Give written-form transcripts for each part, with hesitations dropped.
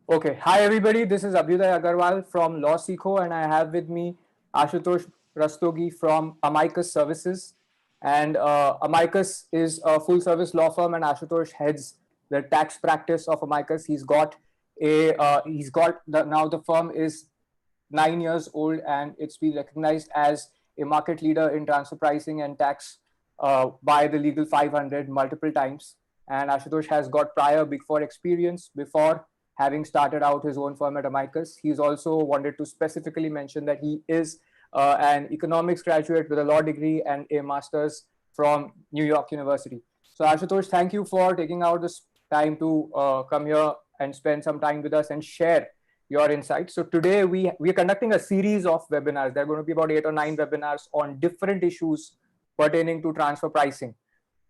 Okay, hi everybody. This is Abhyuday Agarwal from Law Seekho, and I have with me Ashutosh Rastogi from Amicus Services. And Amicus is a full-service law firm, and Ashutosh heads the tax practice of Amicus. Now the firm is 9 years old, and it's been recognized as a market leader in transfer pricing and tax by the Legal 500 multiple times. And Ashutosh has got prior Big Four experience before having started out his own firm at Amicus. He's also wanted to specifically mention that he is an economics graduate with a law degree and a master's from New York University. So Ashutosh, thank you for taking out this time to come here and spend some time with us and share your insights. So today we are conducting a series of webinars. There are going to be about 8 or 9 webinars on different issues pertaining to transfer pricing.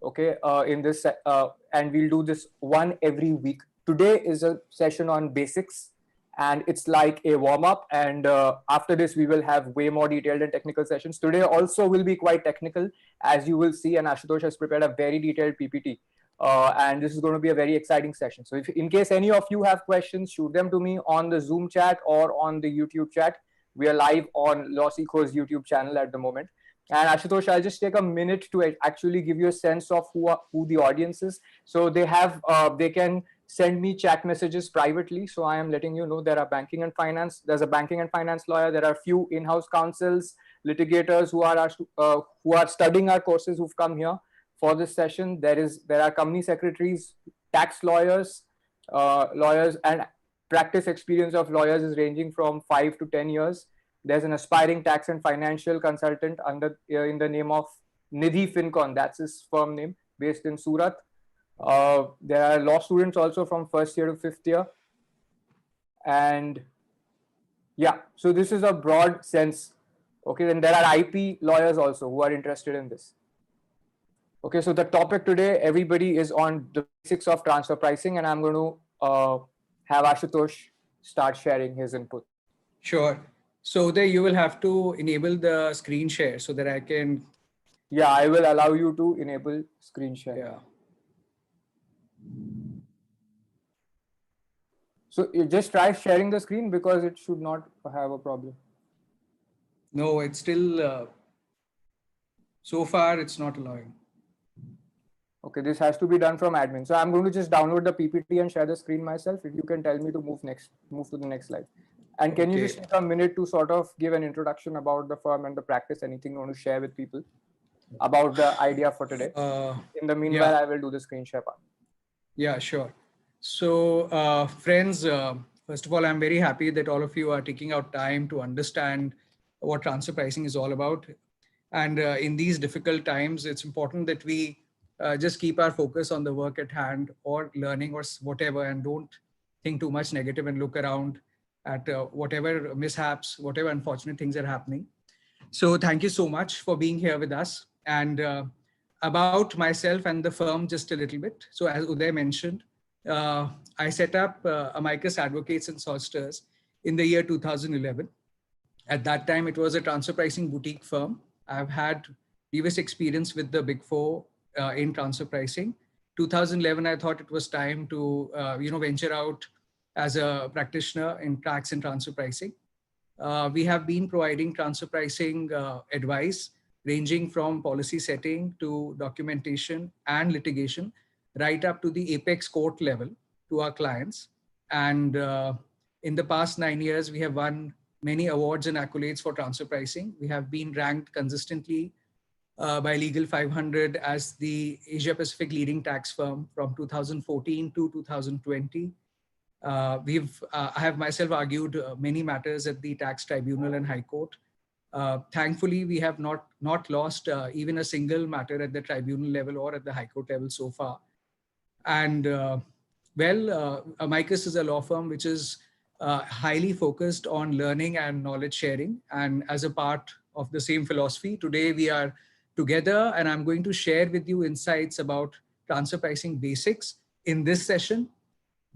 Okay, and we'll do this one every week. Today is a session on basics, and it's like a warm up. And after this, we will have way more detailed and technical sessions. Today also will be quite technical, as you will see. And Ashutosh has prepared a very detailed PPT. And this is going to be a very exciting session. So if in case any of you have questions, shoot them to me on the Zoom chat or on the YouTube chat. We are live on Law Seekho's YouTube channel at the moment. And Ashutosh, I'll just take a minute to actually give you a sense of who the audience is. So they can send me chat messages privately. So I am letting you know there's a banking and finance lawyer. There are a few in-house counsels, litigators who are studying our courses who've come here for this session. There are company secretaries, tax lawyers, and practice experience of lawyers is ranging from 5 to 10 years. There's an aspiring tax and financial consultant in the name of Nidhi Fincon. That's his firm name, based in Surat. There are law students also from first year to fifth year. And yeah, so this is a broad sense. Okay, then there are IP lawyers also who are interested in this. Okay, so the topic today, everybody, is on the basics of transfer pricing, and I'm going to have Ashutosh start sharing his input. Sure. So there you will have to enable the screen share so that I can. Yeah, I will allow you to enable screen share. Yeah. So you just try sharing the screen because it should not have a problem. No, it's still, so far it's not allowing. Okay, this has to be done from admin. So I'm going to just download the PPT and share the screen myself. If you can tell me to move to the next slide. And can you just take a minute to sort of give an introduction about the firm and the practice, anything you want to share with people about the idea for today? In the meanwhile, yeah. I will do the screen share part. Yeah, sure. So friends, first of all, I'm very happy that all of you are taking out time to understand what transfer pricing is all about. And in these difficult times, it's important that we just keep our focus on the work at hand or learning or whatever, and don't think too much negative and look around at whatever mishaps, whatever unfortunate things are happening. So thank you so much for being here with us. And about myself and the firm just a little bit. So as Uday mentioned, I set up Amicus Advocates and Solicitors in the year 2011. At that time, it was a transfer pricing boutique firm. I've had previous experience with the Big Four in transfer pricing. 2011, I thought it was time to venture out as a practitioner in tax and transfer pricing. We have been providing transfer pricing advice ranging from policy setting to documentation and litigation, right up to the apex court level to our clients. And in the past 9 years, we have won many awards and accolades for transfer pricing. We have been ranked consistently by Legal 500 as the Asia Pacific leading tax firm from 2014 to 2020. I have myself argued many matters at the tax tribunal and high court. Thankfully, we have not lost even a single matter at the tribunal level or at the high court level so far. And Amicus is a law firm which is highly focused on learning and knowledge sharing. And as a part of the same philosophy, today we are together, and I'm going to share with you insights about transfer pricing basics in this session.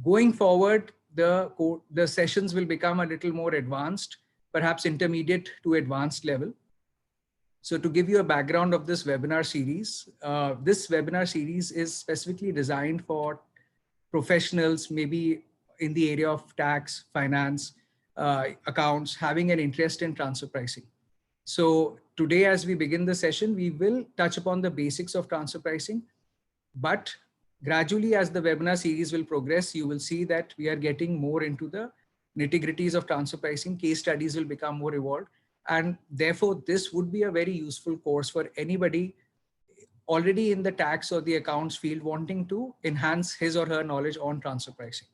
Going forward, the sessions will become a little more advanced, perhaps intermediate to advanced level. So to give you a background of this webinar series is specifically designed for professionals, maybe in the area of tax, finance, accounts, having an interest in transfer pricing. So today, as we begin the session, we will touch upon the basics of transfer pricing, but gradually as the webinar series will progress, you will see that we are getting more into the nitty-gritties of transfer pricing. Case studies will become more evolved. And therefore, this would be a very useful course for anybody already in the tax or the accounts field wanting to enhance his or her knowledge on transfer pricing.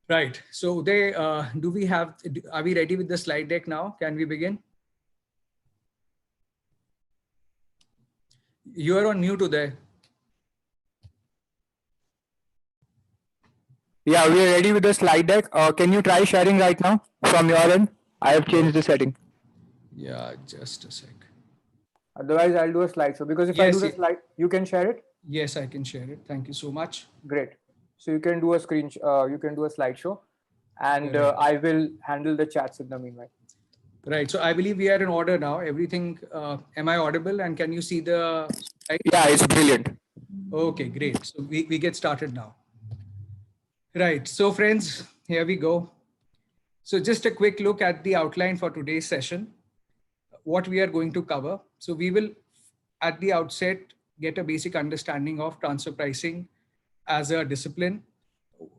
Right. So Uday, are we ready with the slide deck now? Can we begin? You are on mute, Uday. Yeah, we are ready with the slide deck. Can you try sharing right now from your end? I have changed the setting. Yeah, just a sec. Otherwise, I'll do a slideshow, because if I do the slide, you can share it. Yes, I can share it. Thank you so much. Great. So you can do a you can do a slideshow, and I will handle the chats in the meanwhile. Right. So I believe we are in order now. Everything. Am I audible? And can you see the slide? Yeah, it's brilliant. Okay, great. So we get started now. Right. So friends, here we go. So just a quick look at the outline for today's session, what we are going to cover. So we will, at the outset, get a basic understanding of transfer pricing as a discipline,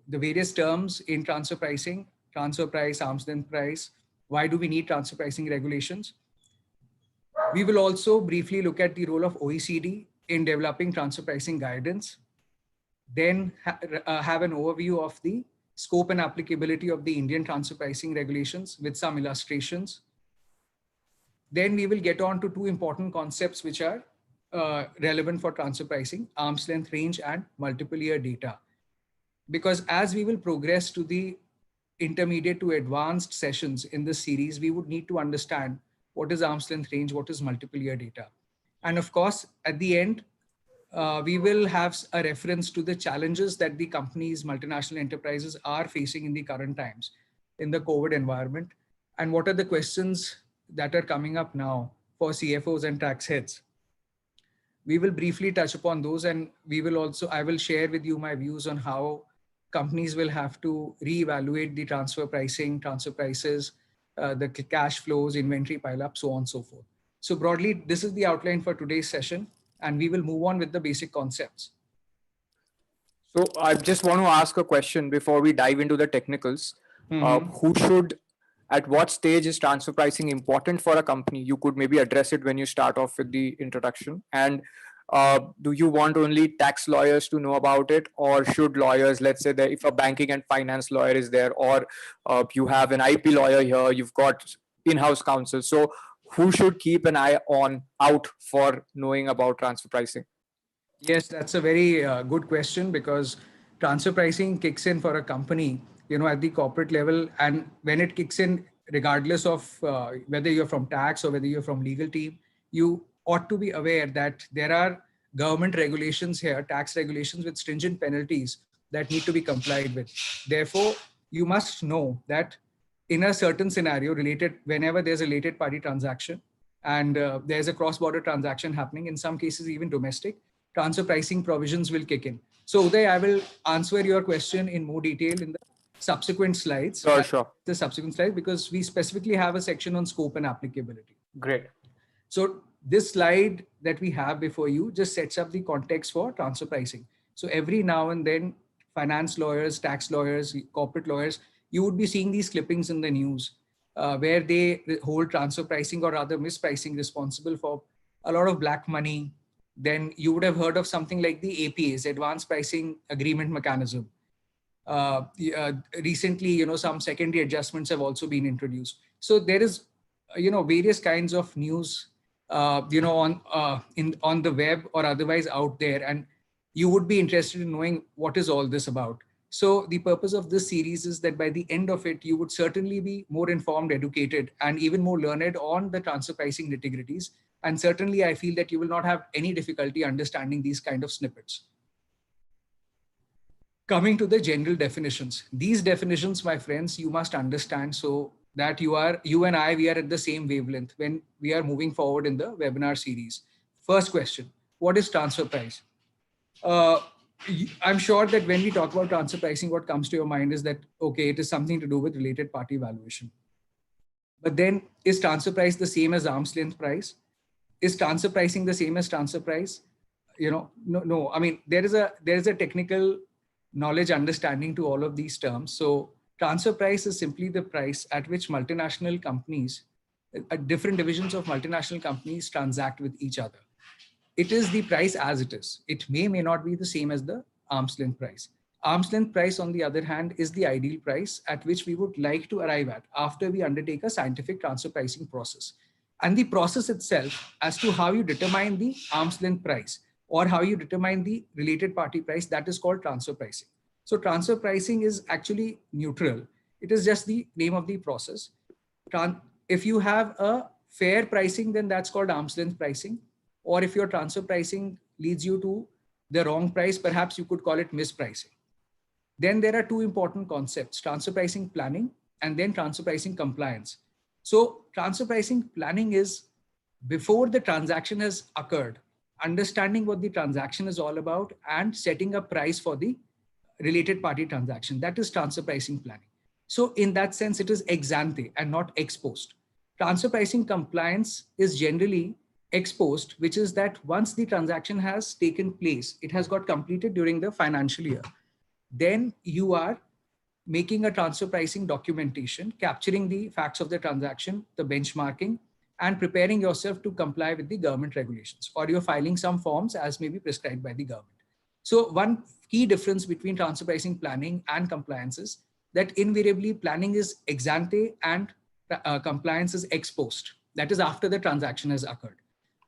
the various terms in transfer pricing, transfer price, arm's length price, why do we need transfer pricing regulations. We will also briefly look at the role of OECD in developing transfer pricing guidance, then have an overview of the scope and applicability of the Indian transfer pricing regulations with some illustrations. Then we will get on to two important concepts which are relevant for transfer pricing: arm's length range and multiple year data. Because as we will progress to the intermediate to advanced sessions in this series, we would need to understand what is arm's length range, what is multiple year data. And of course, at the end, we will have a reference to the challenges that the companies, multinational enterprises are facing in the current times in the COVID environment. And what are the questions that are coming up now for CFOs and tax heads. We will briefly touch upon those, and I will share with you my views on how companies will have to reevaluate the transfer pricing, transfer prices, the cash flows, inventory pileup, so on and so forth. So broadly, this is the outline for today's session, and we will move on with the basic concepts. So I just want to ask a question before we dive into the technicals. At what stage is transfer pricing important for a company? You could maybe address it when you start off with the introduction. And do you want only tax lawyers to know about it, or should lawyers, let's say that if a banking and finance lawyer is there, or you have an IP lawyer here, you've got in-house counsel. So who should keep an eye out for knowing about transfer pricing? Yes, that's a very good question, because transfer pricing kicks in for a company, at the corporate level. And when it kicks in, regardless of whether you're from tax or whether you're from legal team, you ought to be aware that there are government regulations here, tax regulations with stringent penalties that need to be complied with. Therefore, you must know that in a certain scenario whenever there's a related party transaction and there's a cross-border transaction happening, in some cases even domestic, transfer pricing provisions will kick in. So Uday, I will answer your question in more detail in the subsequent slides. Sure. The subsequent slide, because we specifically have a section on scope and applicability. Great. So this slide that we have before you just sets up the context for transfer pricing. So every now and then, finance lawyers, tax lawyers, corporate lawyers, you would be seeing these clippings in the news where they hold transfer pricing, or rather mispricing, responsible for a lot of black money. Then you would have heard of something like the APAs, Advanced Pricing Agreement Mechanism. Recently, some secondary adjustments have also been introduced. So there is, various kinds of news, on the web or otherwise out there, and you would be interested in knowing what is all this about. So the purpose of this series is that by the end of it, you would certainly be more informed, educated, and even more learned on the transfer pricing nitty-gritties. And certainly, I feel that you will not have any difficulty understanding these kind of snippets. Coming to the general definitions. These definitions, my friends, you must understand so that you and I, we are at the same wavelength when we are moving forward in the webinar series. First question, what is transfer price? I'm sure that when we talk about transfer pricing, what comes to your mind is that, okay, it is something to do with related party valuation. But then is transfer price the same as arm's length price? Is transfer pricing the same as transfer price? No. I mean, there is a technical knowledge understanding to all of these terms. So transfer price is simply the price at which multinational companies, different divisions of multinational companies transact with each other. It is the price as it is. It may not be the same as the arm's length price. Arm's length price, on the other hand, is the ideal price at which we would like to arrive at after we undertake a scientific transfer pricing process. And the process itself, as to how you determine the arm's length price or how you determine the related party price, that is called transfer pricing. So transfer pricing is actually neutral. It is just the name of the process. If you have a fair pricing, then that's called arm's length pricing. Or if your transfer pricing leads you to the wrong price, perhaps you could call it mispricing. Then there are two important concepts: transfer pricing planning and then transfer pricing compliance. So transfer pricing planning is before the transaction has occurred, understanding what the transaction is all about and setting a price for the related party transaction. That is transfer pricing planning. So in that sense, it is ex ante and not ex post. Transfer pricing compliance is generally ex post, which is that once the transaction has taken place, it has got completed during the financial year, then you are making a transfer pricing documentation, capturing the facts of the transaction, the benchmarking, and preparing yourself to comply with the government regulations, or you're filing some forms as may be prescribed by the government. So one key difference between transfer pricing planning and compliance is that invariably planning is ex ante and compliance is ex post. That is after the transaction has occurred.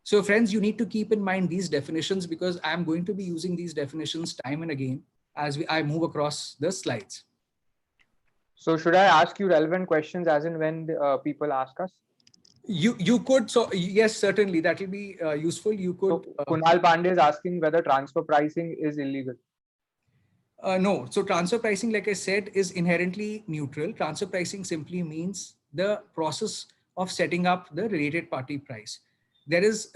So friends, you need to keep in mind these definitions because I'm going to be using these definitions time and again as I move across the slides. So should I ask you relevant questions as in when people ask us? You could, so yes, certainly that will be useful. You could. So Kunal Pandey is asking whether transfer pricing is illegal. No, so transfer pricing, like I said, is inherently neutral. Transfer pricing simply means the process of setting up the related party price. There's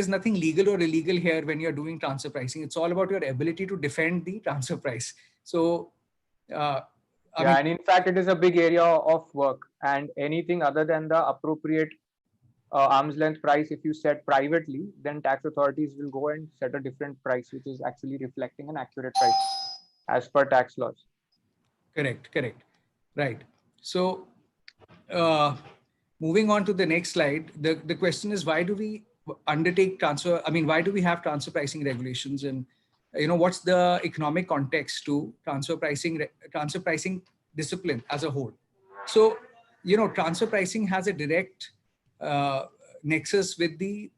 nothing legal or illegal here when you're doing transfer pricing. It's all about your ability to defend the transfer price. So, and in fact, it is a big area of work, and anything other than the appropriate arm's length price, if you set privately, then tax authorities will go and set a different price, which is actually reflecting an accurate price as per tax laws. Correct. Right. So, moving on to the next slide, the question is, why do we undertake transfer? I mean, why do we have transfer pricing regulations, and what's the economic context to transfer pricing discipline as a whole? So, transfer pricing has a direct nexus with the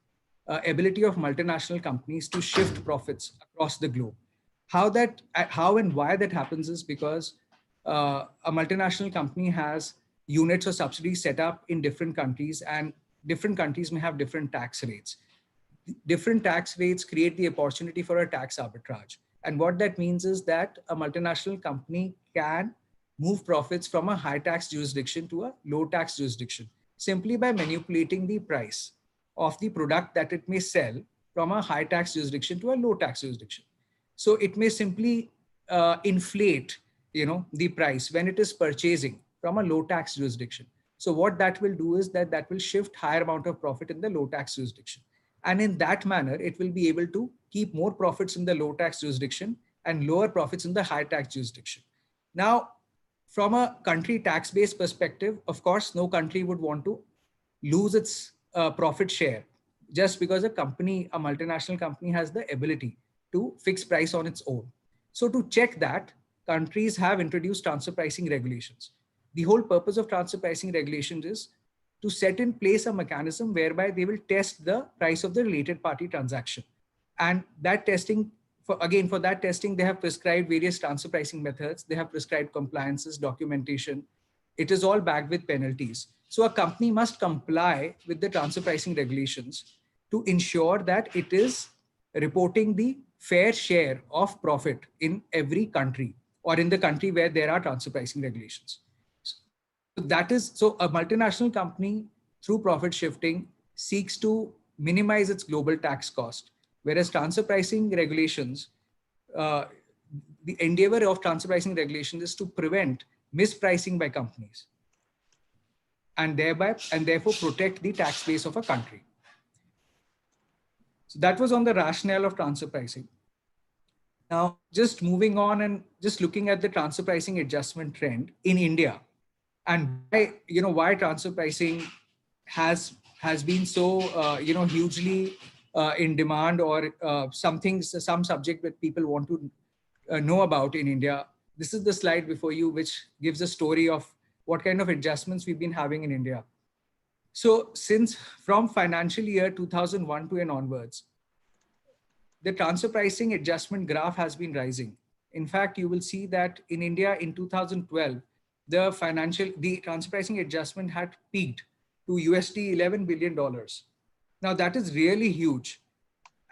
ability of multinational companies to shift profits across the globe. How and why that happens is because a multinational company has units or subsidies set up in different countries, and different countries may have different tax rates. Different tax rates create the opportunity for a tax arbitrage. And what that means is that a multinational company can move profits from a high tax jurisdiction to a low tax jurisdiction simply by manipulating the price of the product that it may sell from a high tax jurisdiction to a low tax jurisdiction. So it may simply inflate, the price when it is purchasing from a low tax jurisdiction. So what that will do is that will shift higher amount of profit in the low tax jurisdiction. And in that manner, it will be able to keep more profits in the low tax jurisdiction and lower profits in the high tax jurisdiction. Now, from a country tax-based perspective, of course, no country would want to lose its profit share just because a multinational company has the ability to fix price on its own. So to check that, countries have introduced transfer pricing regulations. The whole purpose of transfer pricing regulations is to set in place a mechanism whereby they will test the price of the related party transaction. And that testing, for that testing, they have prescribed various transfer pricing methods. They have prescribed compliances, documentation. It is all backed with penalties. So a company must comply with the transfer pricing regulations to ensure that it is reporting the fair share of profit in every country or in the country where there are transfer pricing regulations. So a multinational company through profit shifting seeks to minimize its global tax cost, whereas transfer pricing regulations the endeavor of transfer pricing regulation is to prevent mispricing by companies and therefore protect the tax base of a country. So that was on the rationale of transfer pricing. Now, just moving on and just looking at the transfer pricing adjustment trend in India, and why transfer pricing has been so hugely in demand, or some subject that people want to know about in India. This is the slide before you, which gives a story of what kind of adjustments we've been having in India. So from financial year 2001 to and onwards, the transfer pricing adjustment graph has been rising. In fact, you will see that in India in 2012, the transfer pricing adjustment had peaked to USD $11 billion. Now that is really huge.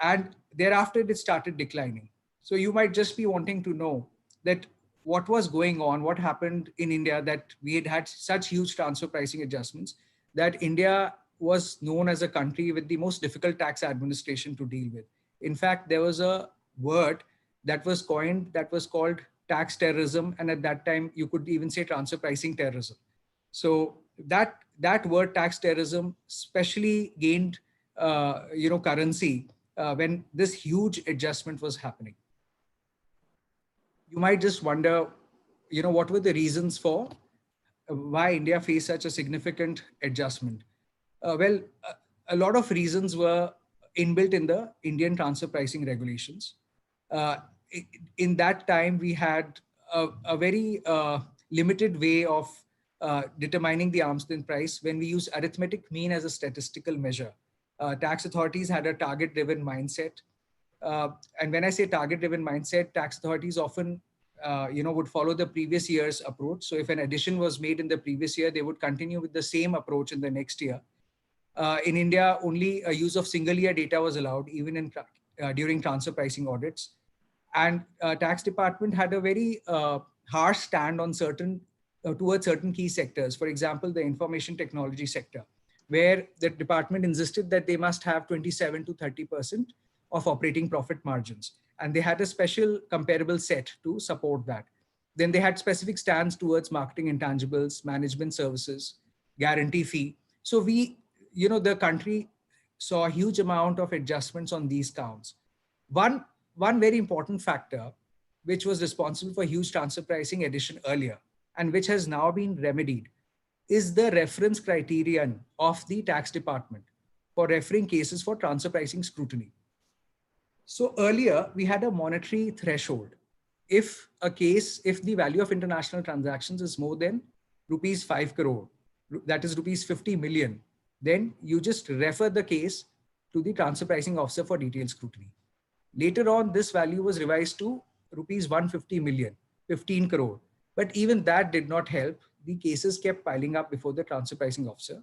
And thereafter it started declining. So you might just be wanting to know that what was going on, what happened in India that we had such huge transfer pricing adjustments, that India was known as a country with the most difficult tax administration to deal with. In fact, there was a word that was coined that was called tax terrorism. And at that time, you could even say transfer pricing terrorism. So that word tax terrorism especially gained currency when this huge adjustment was happening. You might just wonder, what were the reasons for why India faced such a significant adjustment? A lot of reasons were inbuilt in the Indian transfer pricing regulations. In that time, we had a very limited way of determining the arm's length price when we use arithmetic mean as a statistical measure. Tax authorities had a target-driven mindset. And when I say target-driven mindset, tax authorities often would follow the previous year's approach. So if an addition was made in the previous year, they would continue with the same approach in the next year. In India, only a use of single year data was allowed, even during transfer pricing audits. And tax department had a very harsh stand on towards certain key sectors. For example, the information technology sector, where the department insisted that they must have 27 to 30% of operating profit margins. And they had a special comparable set to support that. Then they had specific stands towards marketing intangibles, management services, guarantee fee. So the country saw a huge amount of adjustments on these counts. One very important factor, which was responsible for huge transfer pricing addition earlier, and which has now been remedied, is the reference criterion of the tax department for referring cases for transfer pricing scrutiny. So earlier, we had a monetary threshold. If the value of international transactions is more than rupees 5 crore, that is rupees 50 million, then you just refer the case to the transfer pricing officer for detailed scrutiny. Later on, this value was revised to rupees 150 million, 15 crore. But even that did not help. The cases kept piling up before the transfer pricing officer.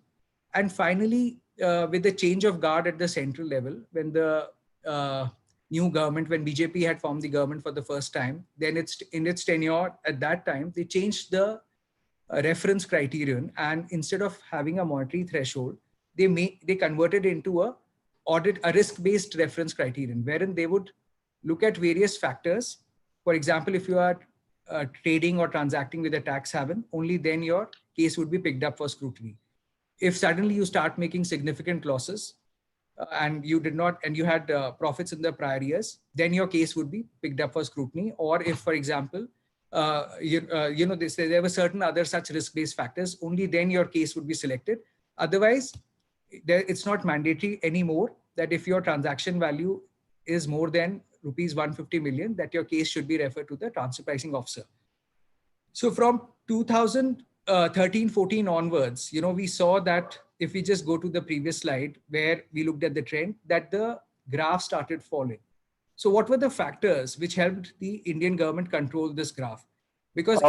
And finally, with the change of guard at the central level, when the new government, when BJP had formed the government for the first time, then in its tenure at that time, they changed the reference criterion. And instead of having a monetary threshold, they converted into a risk-based reference criterion, wherein they would look at various factors. For example, if you are trading or transacting with a tax haven, only then your case would be picked up for scrutiny. If suddenly you start making significant losses and you had profits in the prior years, then your case would be picked up for scrutiny. Or if, for example, there were certain other such risk-based factors, only then your case would be selected. Otherwise, it's not mandatory anymore that if your transaction value is more than rupees 150 million, that your case should be referred to the transfer pricing officer. So from 2013-14 onwards, we saw that if we just go to the previous slide where we looked at the trend, that the graph started falling. So what were the factors which helped the Indian government control this graph? Because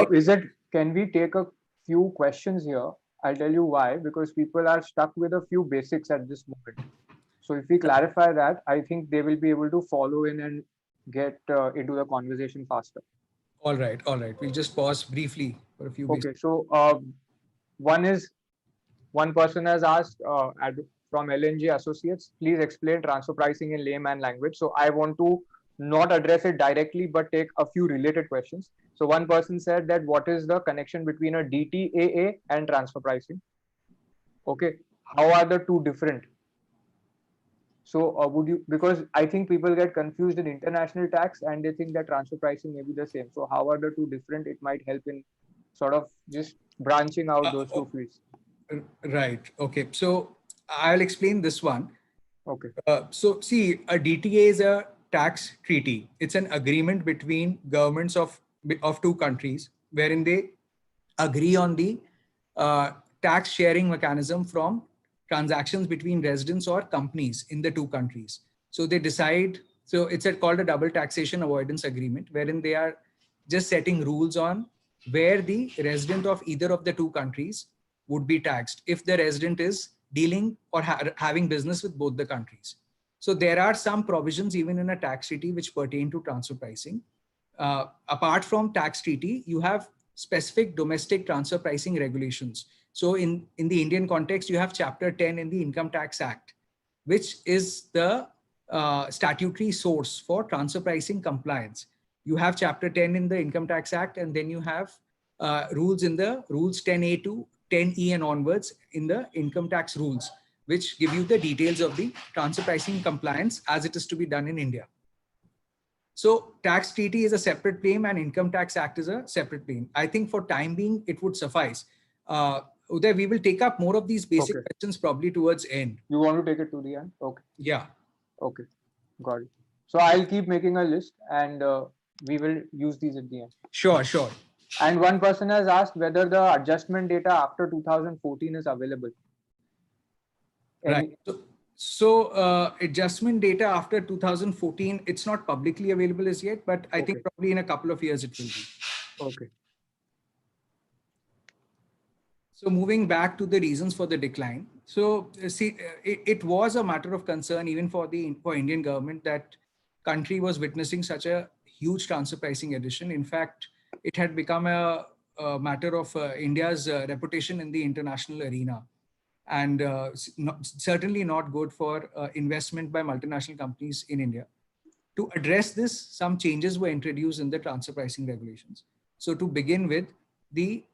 can we take a few questions here? I'll tell you why, because people are stuck with a few basics at this moment. So if we clarify that, I think they will be able to follow in and get into the conversation faster. All right. We'll just pause briefly for a few basics. Okay, so one person has asked from LNG Associates, please explain transfer pricing in layman language. So I want to not address it directly, but take a few related questions. So one person said that what is the connection between a DTAA and transfer pricing? Okay, how are the two different? So would you, because I think people get confused in international tax and they think that transfer pricing may be the same. So how are the two different? It might help in sort of just branching out those two fields. Right. Okay. So I'll explain this one. Okay. So see, a DTA is a tax treaty. It's an agreement between governments of two countries wherein they agree on the tax sharing mechanism from transactions between residents or companies in the two countries. So they decide. So it's called a double taxation avoidance agreement, wherein they are just setting rules on where the resident of either of the two countries would be taxed if the resident is dealing or having business with both the countries. So there are some provisions even in a tax treaty which pertain to transfer pricing. Apart from tax treaty, you have specific domestic transfer pricing regulations. So in the Indian context, you have Chapter 10 in the Income Tax Act, which is the statutory source for transfer pricing compliance. You have Chapter 10 in the Income Tax Act, and then you have rules in the rules 10A to 10E and onwards in the income tax rules, which give you the details of the transfer pricing compliance as it is to be done in India. So tax treaty is a separate claim and income tax act is a separate claim. I think for time being, it would suffice. Uday, we will take up more of these basic questions probably towards end. You want to take it to the end? Okay. Yeah. Okay. Got it. So I'll keep making a list and we will use these at the end. Sure, sure. And one person has asked whether the adjustment data after 2014 is available. Right. So adjustment data after 2014, it's not publicly available as yet, but I think probably in a couple of years it will be. Okay. So moving back to the reasons for the decline. So see, it was a matter of concern even for Indian government that country was witnessing such a huge transfer pricing addition. In fact, it had become a matter of India's reputation in the international arena, and certainly not good for investment by multinational companies in India. To address this, some changes were introduced in the transfer pricing regulations. So to begin with, the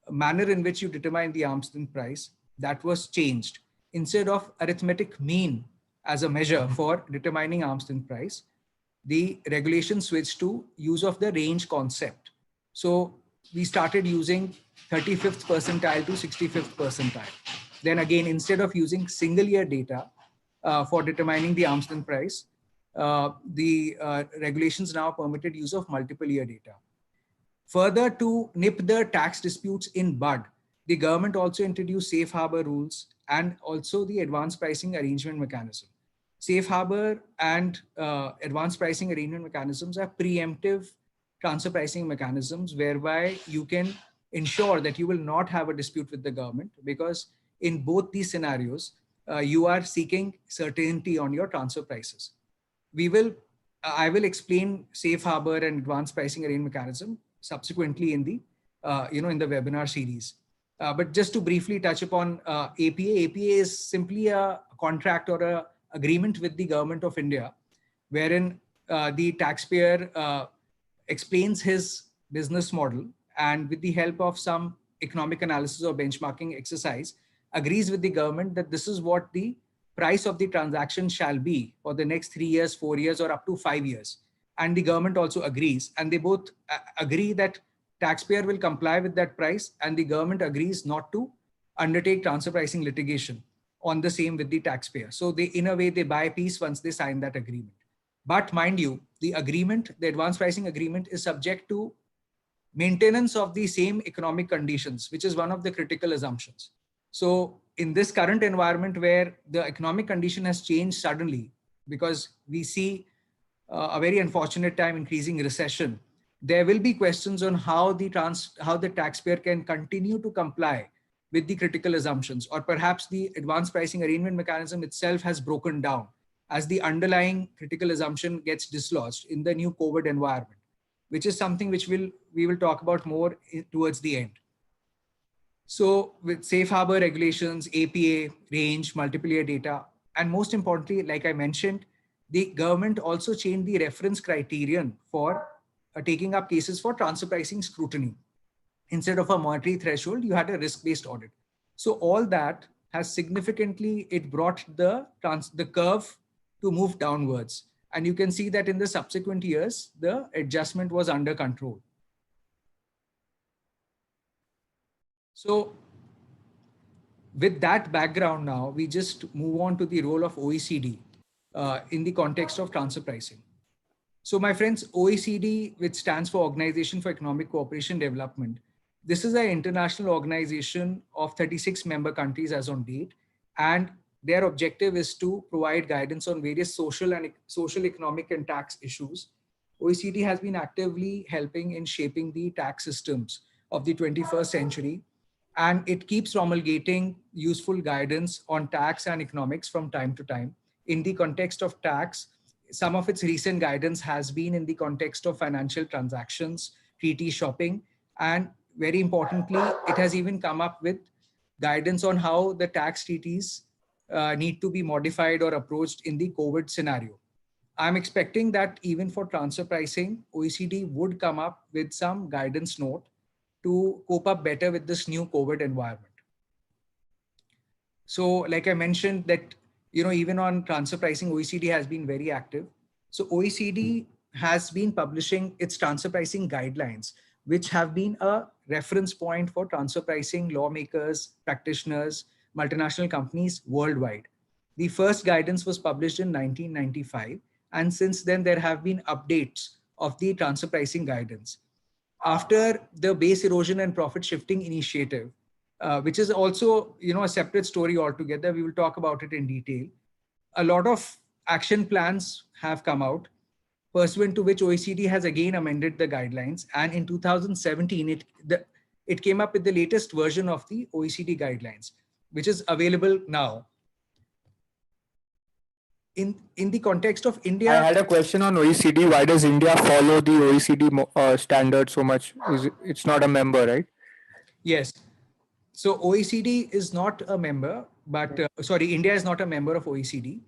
manner in which you determine the arm's length price, that was changed. Instead of arithmetic mean as a measure for determining arm's length price, the regulation switched to use of the range concept. So we started using 35th percentile to 65th percentile. Then again, instead of using single year data for determining the arm's length price, the regulations now permitted use of multiple year data. Further, to nip the tax disputes in bud, the government also introduced safe harbor rules and also the advanced pricing arrangement mechanism. Safe harbor and advanced pricing arrangement mechanisms are preemptive transfer pricing mechanisms whereby you can ensure that you will not have a dispute with the government, because in both these scenarios, you are seeking certainty on your transfer prices. I will explain safe harbor and advanced pricing arrangement mechanism subsequently in the in the webinar series. But just to briefly touch upon APA, APA is simply a contract or a agreement with the government of India, wherein the taxpayer explains his business model and with the help of some economic analysis or benchmarking exercise, agrees with the government that this is what the price of the transaction shall be for the next 3 years, 4 years, or up to 5 years. And the government also agrees, and they both agree that taxpayer will comply with that price, and the government agrees not to undertake transfer pricing litigation on the same with the taxpayer. So they, in a way, they buy peace once they sign that agreement. But mind you, the agreement, the advanced pricing agreement, is subject to maintenance of the same economic conditions, which is one of the critical assumptions. So in this current environment where the economic condition has changed suddenly, because we see a very unfortunate time, increasing recession, there will be questions on how the taxpayer can continue to comply with the critical assumptions, or perhaps the advanced pricing arrangement mechanism itself has broken down as the underlying critical assumption gets dislodged in the new COVID environment, which is something which we will talk about more towards the end. So with safe harbor regulations, APA, range, multiple year data, and most importantly, like I mentioned, the government also changed the reference criterion for taking up cases for transfer pricing scrutiny. Instead of a monetary threshold, you had a risk-based audit. So all that has significantly, it brought the curve to move downwards. And you can see that in the subsequent years, the adjustment was under control. So with that background now, we just move on to the role of OECD in the context of transfer pricing. So my friends, OECD, which stands for Organization for Economic Cooperation and Development, this is an international organization of 36 member countries as on date, and their objective is to provide guidance on various social, economic, and tax issues. OECD has been actively helping in shaping the tax systems of the 21st century, and it keeps promulgating useful guidance on tax and economics from time to time. In the context of tax, some of its recent guidance has been in the context of financial transactions, treaty shopping, and very importantly, it has even come up with guidance on how the tax treaties need to be modified or approached in the COVID scenario. I'm expecting that even for transfer pricing, OECD would come up with some guidance note to cope up better with this new COVID environment. So like I mentioned that, even on transfer pricing, OECD has been very active. So OECD has been publishing its transfer pricing guidelines, which have been a reference point for transfer pricing lawmakers, practitioners, multinational companies worldwide. The first guidance was published in 1995. And since then, there have been updates of the transfer pricing guidance. After the base erosion and profit shifting initiative, which is also, a separate story altogether, we will talk about it in detail. A lot of action plans have come out, pursuant to which OECD has again amended the guidelines. And in 2017, it came up with the latest version of the OECD guidelines, which is available now. In the context of India, I had a question on OECD. Why does India follow the OECD standard so much? It's not a member, right? Yes. So OECD is not a member, but India is not a member of OECD.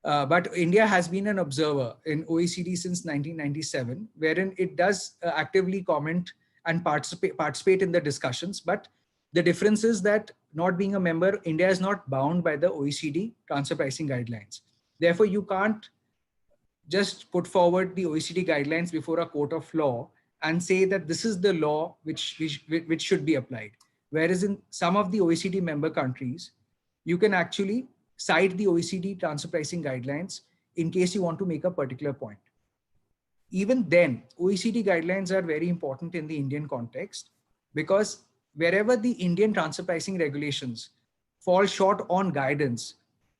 But India has been an observer in OECD since 1997, wherein it does actively comment and participate in the discussions. But the difference is that, not being a member, India is not bound by the OECD transfer pricing guidelines. Therefore, you can't just put forward the OECD guidelines before a court of law and say that this is the law which should be applied. Whereas in some of the OECD member countries, you can actually cite the OECD transfer pricing guidelines in case you want to make a particular point. Even then, OECD guidelines are very important in the Indian context, because wherever the Indian transfer pricing regulations fall short on guidance,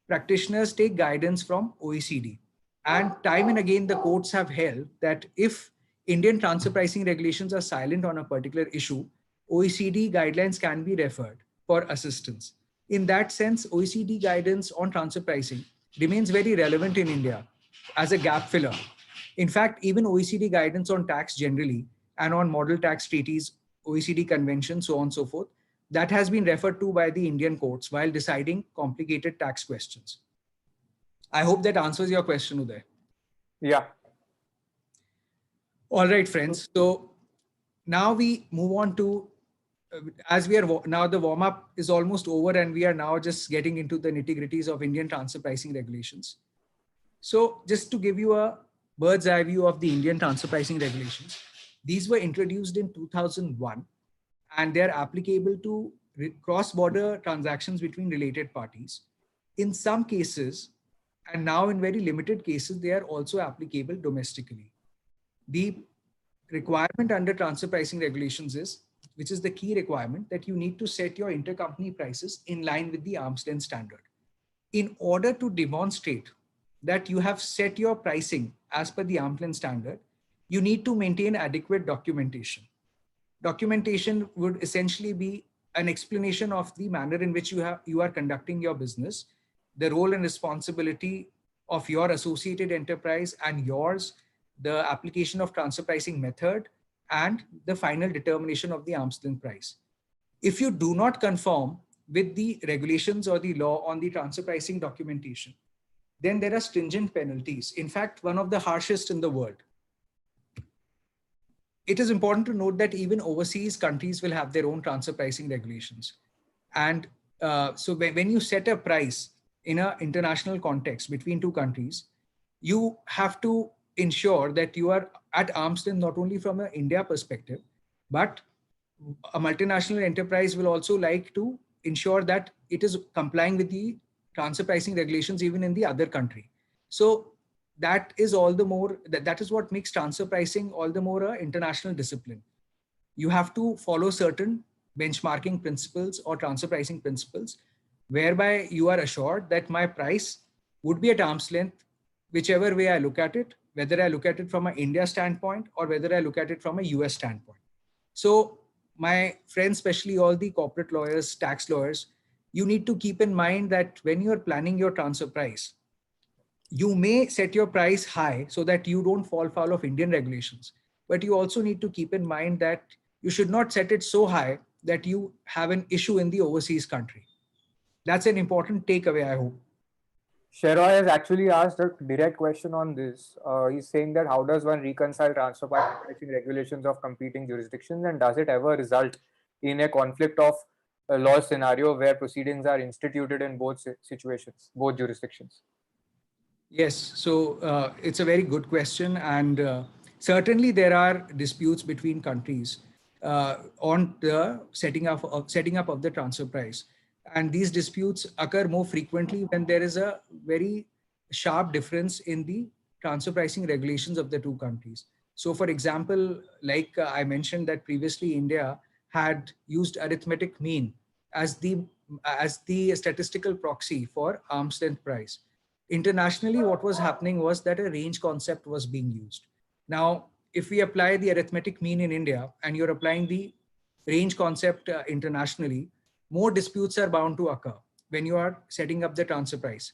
practitioners take guidance from OECD. And time and again, the courts have held that if Indian transfer pricing regulations are silent on a particular issue, OECD guidelines can be referred for assistance. In that sense, OECD guidance on transfer pricing remains very relevant in India as a gap filler. In fact, even OECD guidance on tax generally and on model tax treaties, OECD conventions, so on and so forth, that has been referred to by the Indian courts while deciding complicated tax questions. I hope that answers your question, Uday. Yeah. All right, friends. So now we move on to, as we are now, the warm up is almost over and we are now just getting into the nitty-gritties of Indian transfer pricing regulations. So just to give you a bird's eye view of the Indian transfer pricing regulations, these were introduced in 2001 and they're applicable to cross-border transactions between related parties. In some cases, and now in very limited cases, they are also applicable domestically. The requirement under transfer pricing regulations is, which is the key requirement, that you need to set your intercompany prices in line with the arm's length standard. In order to demonstrate that you have set your pricing as per the arm's length standard, you need to maintain adequate documentation. Documentation would essentially be an explanation of the manner in which you are conducting your business, the role and responsibility of your associated enterprise and yours, the application of transfer pricing method, and the final determination of the arm's length price. If you do not conform with the regulations or the law on the transfer pricing documentation, then there are stringent penalties. In fact, one of the harshest in the world. It is important to note that even overseas countries will have their own transfer pricing regulations. And so when you set a price in an international context between two countries, you have to ensure that you are at arm's length, not only from an India perspective, but a multinational enterprise will also like to ensure that it is complying with the transfer pricing regulations even in the other country. So that is all the more, that is what makes transfer pricing all the more an international discipline. You have to follow certain benchmarking principles or transfer pricing principles, whereby you are assured that my price would be at arm's length, whichever way I look at it, whether I look at it from an India standpoint or whether I look at it from a US standpoint. So my friends, especially all the corporate lawyers, tax lawyers, you need to keep in mind that when you're planning your transfer price, you may set your price high so that you don't fall foul of Indian regulations. But you also need to keep in mind that you should not set it so high that you have an issue in the overseas country. That's an important takeaway, I hope. Sheroy has actually asked a direct question on this. He's saying that how does one reconcile transfer pricing regulations of competing jurisdictions, and does it ever result in a conflict of law scenario where proceedings are instituted in both situations, both jurisdictions? Yes, so it's a very good question, and certainly there are disputes between countries on the setting up of the transfer price, and these disputes occur more frequently when there is a very sharp difference in the transfer pricing regulations of the two countries. So, for example, like I mentioned that previously India had used arithmetic mean as the statistical proxy for arm's length price. Internationally, what was happening was that a range concept was being used. Now, if we apply the arithmetic mean in India and you're applying the range concept internationally, more disputes are bound to occur when you are setting up the transfer price.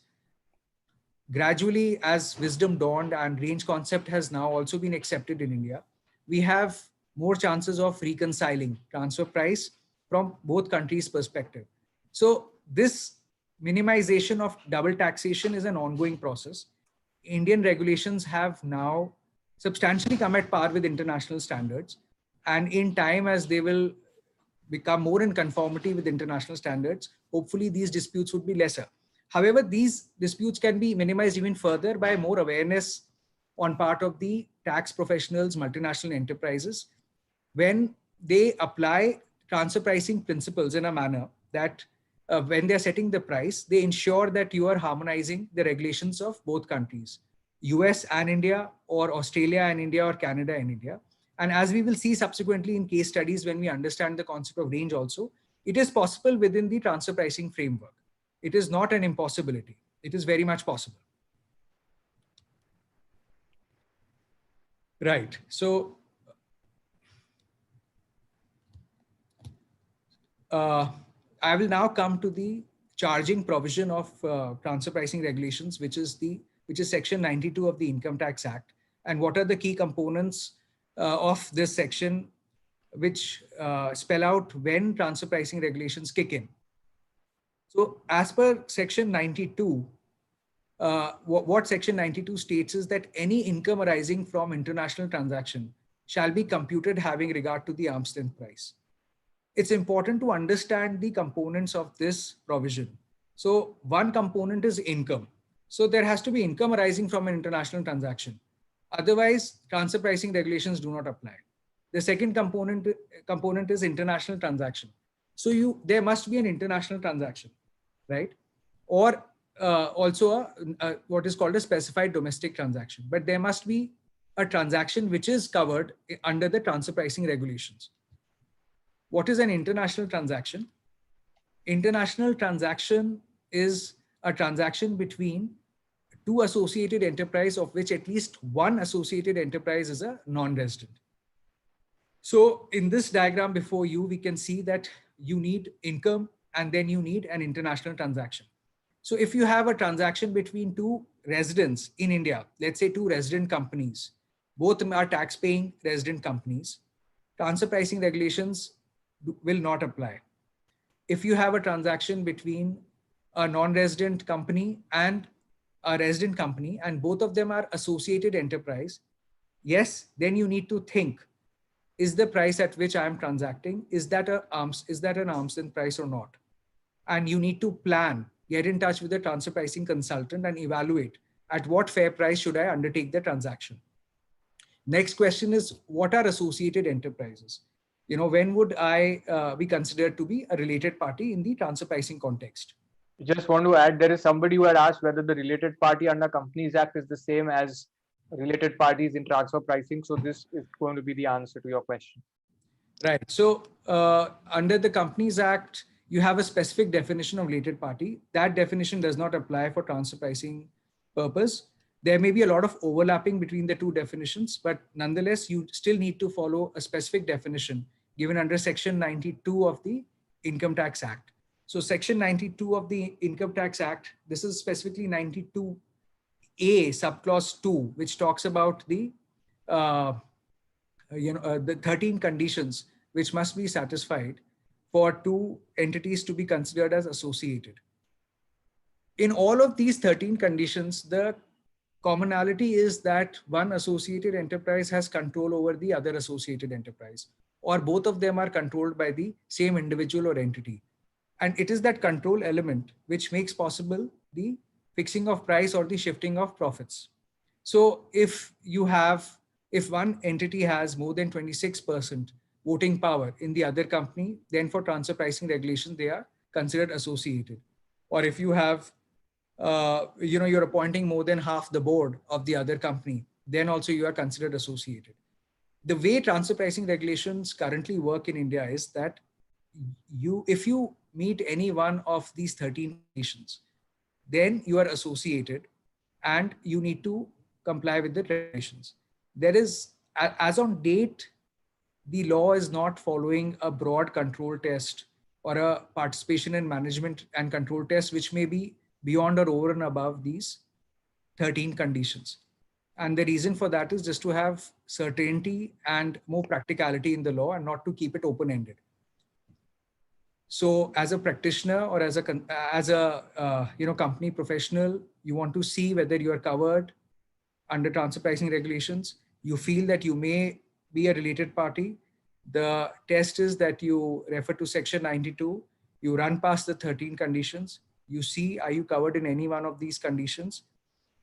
Gradually, as wisdom dawned and range concept has now also been accepted in India, we have more chances of reconciling transfer price from both countries' perspective. So this minimization of double taxation is an ongoing process. Indian regulations have now substantially come at par with international standards. And in time, as they will become more in conformity with international standards, hopefully these disputes would be lesser. However, these disputes can be minimized even further by more awareness on part of the tax professionals, multinational enterprises, when they apply transfer pricing principles in a manner that when they're setting the price, they ensure that you are harmonizing the regulations of both countries, US and India, or Australia and India, or Canada and India. And as we will see subsequently in case studies, when we understand the concept of range also, it is possible within the transfer pricing framework. It is not an impossibility. It is very much possible. Right. So I will now come to the charging provision of transfer pricing regulations, which is section 92 of the Income Tax Act. And what are the key components of this section, which spell out when transfer pricing regulations kick in. So as per section 92, what section 92 states is that any income arising from international transaction shall be computed having regard to the arm's length price. It's important to understand the components of this provision. So one component is income. So there has to be income arising from an international transaction. Otherwise, transfer pricing regulations do not apply. The second component is international transaction. So there must be an international transaction, right? Or also what is called a specified domestic transaction. But there must be a transaction which is covered under the transfer pricing regulations. What is an international transaction? International transaction is a transaction between two associated enterprise, of which at least one associated enterprise is a non-resident. So in this diagram before you, we can see that you need income and then you need an international transaction. So if you have a transaction between two residents in India, let's say two resident companies, both are tax-paying resident companies, transfer pricing regulations will not apply. If you have a transaction between a non-resident company and a resident company and both of them are associated enterprise, yes, then you need to think, is the price at which I am transacting, is that an arm's length price or not? And you need to plan, get in touch with the transfer pricing consultant and evaluate at what fair price should I undertake the transaction. Next question is, what are associated enterprises? When would I be considered to be a related party in the transfer pricing context? Just want to add, there is somebody who had asked whether the related party under Companies Act is the same as related parties in transfer pricing. So this is going to be the answer to your question. Right. So under the Companies Act, you have a specific definition of related party. That definition does not apply for transfer pricing purpose. There may be a lot of overlapping between the two definitions, but nonetheless, you still need to follow a specific definition given under Section 92 of the Income Tax Act. So Section 92 of the Income Tax Act, this is specifically 92A subclause 2, which talks about the 13 conditions which must be satisfied for two entities to be considered as associated. In all of these 13 conditions, the commonality is that one associated enterprise has control over the other associated enterprise, or both of them are controlled by the same individual or entity. And it is that control element which makes possible the fixing of price or the shifting of profits. So if one entity has more than 26% voting power in the other company, then for transfer pricing regulations, they are considered associated. Or if you have, you're appointing more than half the board of the other company, then also you are considered associated. The way transfer pricing regulations currently work in India is that if you meet any one of these 13 conditions, then you are associated and you need to comply with the regulations. There is, as on date, the law is not following a broad control test or a participation in management and control test, which may be beyond or over and above these 13 conditions. And the reason for that is just to have certainty and more practicality in the law and not to keep it open-ended. So as a practitioner or as a company professional, you want to see whether you are covered under transfer pricing regulations. You feel that you may be a related party. The test is that you refer to Section 92. You run past the 13 conditions. You see, are you covered in any one of these conditions?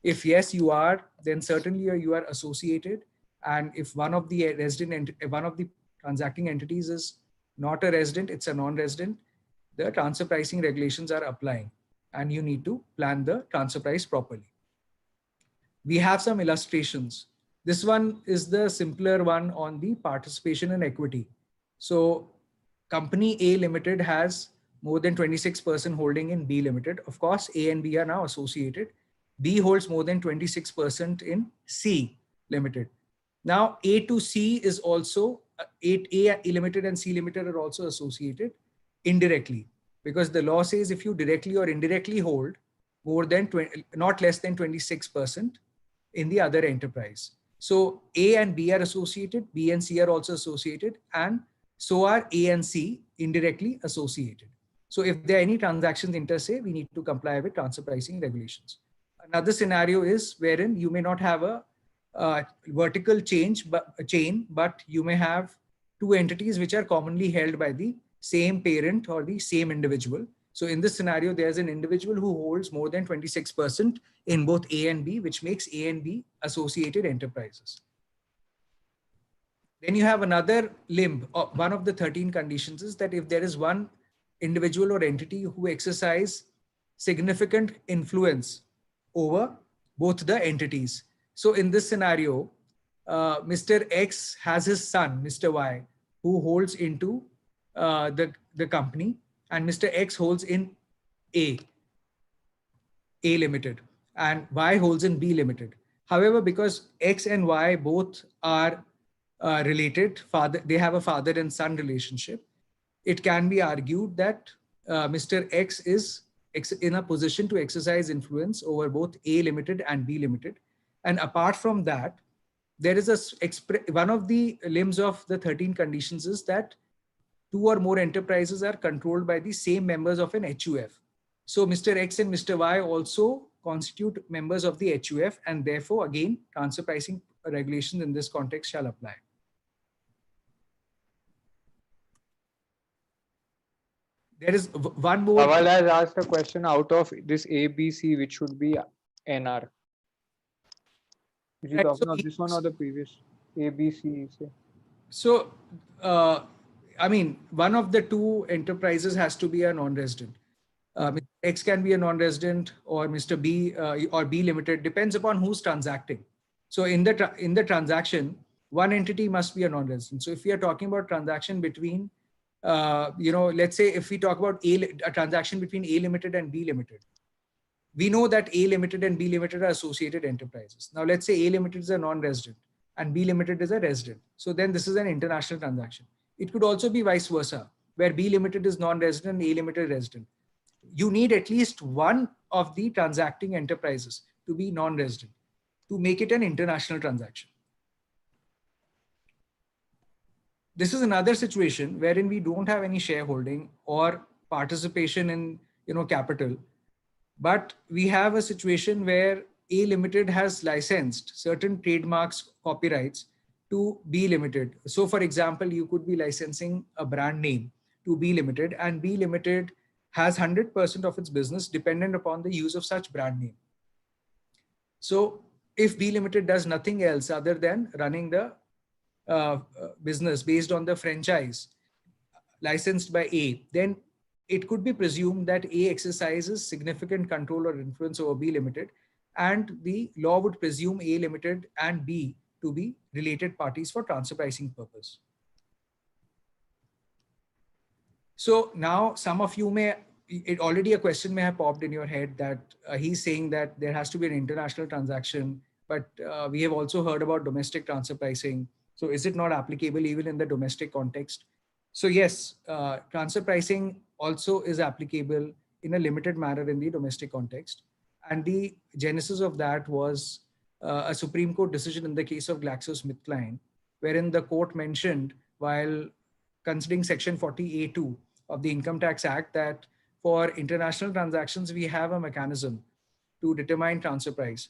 If yes, you are, then certainly you are associated. And if one of the transacting entities is not a resident, it's a non-resident, the transfer pricing regulations are applying and you need to plan the transfer price properly. We have some illustrations. This one is the simpler one on the participation in equity. So company A Limited has more than 26% holding in B Limited. Of course, A and B are now associated. B holds more than 26% in C Limited. Now A to C is also, A Limited and C Limited are also associated indirectly, because the law says if you directly or indirectly hold more than not less than 26% in the other enterprise. So A and B are associated, B and C are also associated, and so are A and C indirectly associated. So if there are any transactions inter se, we need to comply with transfer pricing regulations. Another scenario is wherein you may not have a vertical chain, but you may have two entities which are commonly held by the same parent or the same individual. So in this scenario, there's an individual who holds more than 26% in both A and B, which makes A and B associated enterprises. Then you have another limb. One of the 13 conditions is that if there is one individual or entity who exercise significant influence over both the entities. So in this scenario, Mr. X has his son, Mr. Y, who holds into the company, and Mr. X holds in A Limited, and Y holds in B Limited. However, because X and Y both are related, they have a father and son relationship, it can be argued that Mr. X is in a position to exercise influence over both A Limited and B Limited. And apart from that, there is one of the limbs of the 13 conditions is that two or more enterprises are controlled by the same members of an HUF. So Mr. X and Mr. Y also constitute members of the HUF, and therefore, again, transfer pricing regulations in this context shall apply. There is one more. Awal has asked a question out of this ABC, which should be NR. Is he Right, talking so of this one or the previous? ABC. Say. So, I mean, one of the two enterprises has to be a non-resident. Mr. X can be a non-resident, or Mr. B or B Limited, depends upon who's transacting. So in the transaction, one entity must be a non-resident. So if we are talking about transaction between, let's say if we talk about a transaction between A Limited and B Limited, we know that A Limited and B Limited are associated enterprises. Now let's say A Limited is a non-resident and B Limited is a resident. So then this is an international transaction. It could also be vice versa, where B Limited is non-resident and A Limited resident. You need at least one of the transacting enterprises to be non-resident to make it an international transaction. This is another situation wherein we don't have any shareholding or participation in capital, but we have a situation where A Limited has licensed certain trademarks, copyrights to B Limited. So for example, you could be licensing a brand name to B Limited, and B Limited has 100% of its business dependent upon the use of such brand name. So if B Limited does nothing else other than running the business based on the franchise licensed by A, then it could be presumed that A exercises significant control or influence over B Limited, and the law would presume A Limited and B to be related parties for transfer pricing purpose. So now some of you already a question may have popped in your head that he's saying that there has to be an international transaction, but we have also heard about domestic transfer pricing. So is it not applicable even in the domestic context? So yes, transfer pricing also is applicable in a limited manner in the domestic context. And the genesis of that was a Supreme Court decision in the case of GlaxoSmithKline, wherein the court mentioned, while considering Section 40A2 of the Income Tax Act, that for international transactions, we have a mechanism to determine transfer price,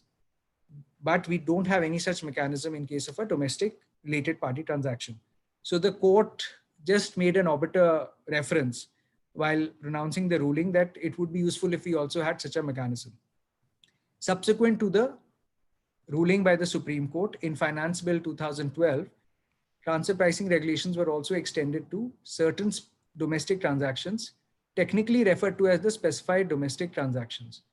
but we don't have any such mechanism in case of a domestic related party transaction. So the court just made an obiter reference while pronouncing the ruling that it would be useful if we also had such a mechanism. Subsequent to the ruling by the Supreme Court in Finance Bill 2012, transfer pricing regulations were also extended to certain domestic transactions, technically referred to as the specified domestic transactions.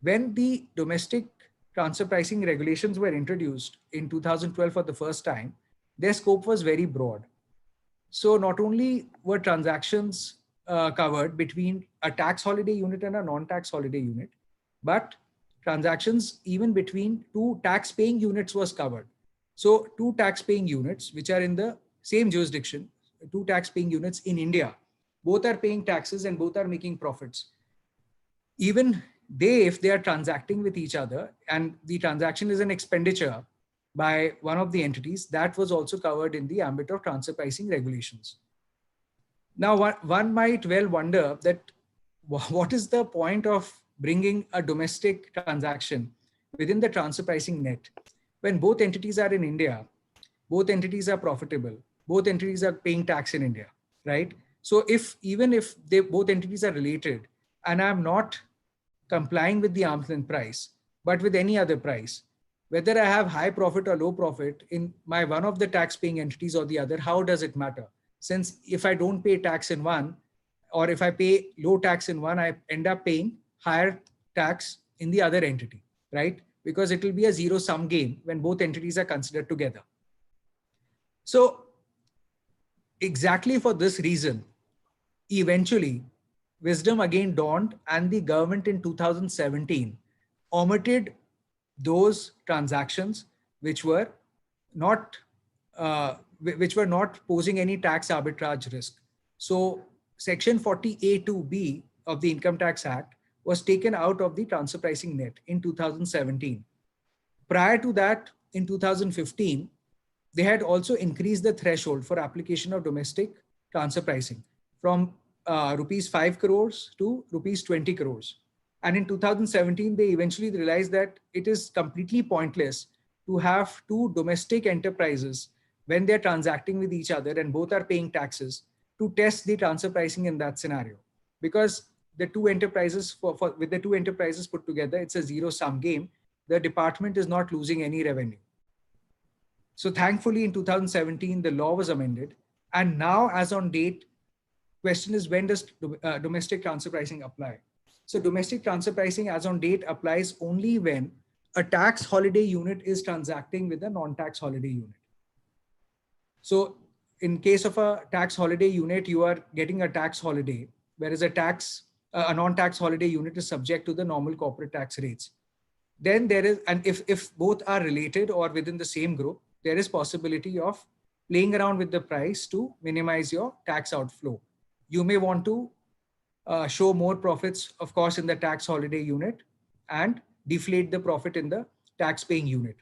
When the domestic transfer pricing regulations were introduced in 2012 for the first time, their scope was very broad. So not only were transactions covered between a tax holiday unit and a non-tax holiday unit, but transactions even between two tax-paying units was covered. So two tax-paying units, which are in the same jurisdiction, two tax-paying units in India, both are paying taxes and both are making profits. Even they, if they are transacting with each other and the transaction is an expenditure by one of the entities, that was also covered in the ambit of transfer pricing regulations. Now, one might well wonder that what is the point of bringing a domestic transaction within the transfer pricing net when both entities are in India, both entities are profitable, both entities are paying tax in India, right? So even if both entities are related and I'm not complying with the arm's length price, but with any other price, whether I have high profit or low profit in my one of the tax paying entities or the other, how does it matter? Since if I don't pay tax in one, or if I pay low tax in one, I end up paying higher tax in the other entity, right? Because it will be a zero sum game when both entities are considered together. So exactly for this reason, eventually wisdom again dawned, and the government in 2017 omitted those transactions which were not posing any tax arbitrage risk. So Section 40A2B of the Income Tax Act was taken out of the transfer pricing net in 2017. Prior to that, in 2015, they had also increased the threshold for application of domestic transfer pricing from rupees 5 crores to rupees 20 crores. And in 2017, they eventually realized that it is completely pointless to have two domestic enterprises when they're transacting with each other and both are paying taxes to test the transfer pricing in that scenario. Because the two enterprises, with the two enterprises put together, it's a zero-sum game. The department is not losing any revenue. So thankfully, in 2017, the law was amended. And now, as on date, question is, when does domestic transfer pricing apply? So domestic transfer pricing as on date applies only when a tax holiday unit is transacting with a non-tax holiday unit. So in case of a tax holiday unit, you are getting a tax holiday, whereas a non-tax holiday unit is subject to the normal corporate tax rates. Then there is, and if both are related or within the same group, there is possibility of playing around with the price to minimize your tax outflow. You may want to show more profits, of course, in the tax holiday unit and deflate the profit in the tax paying unit.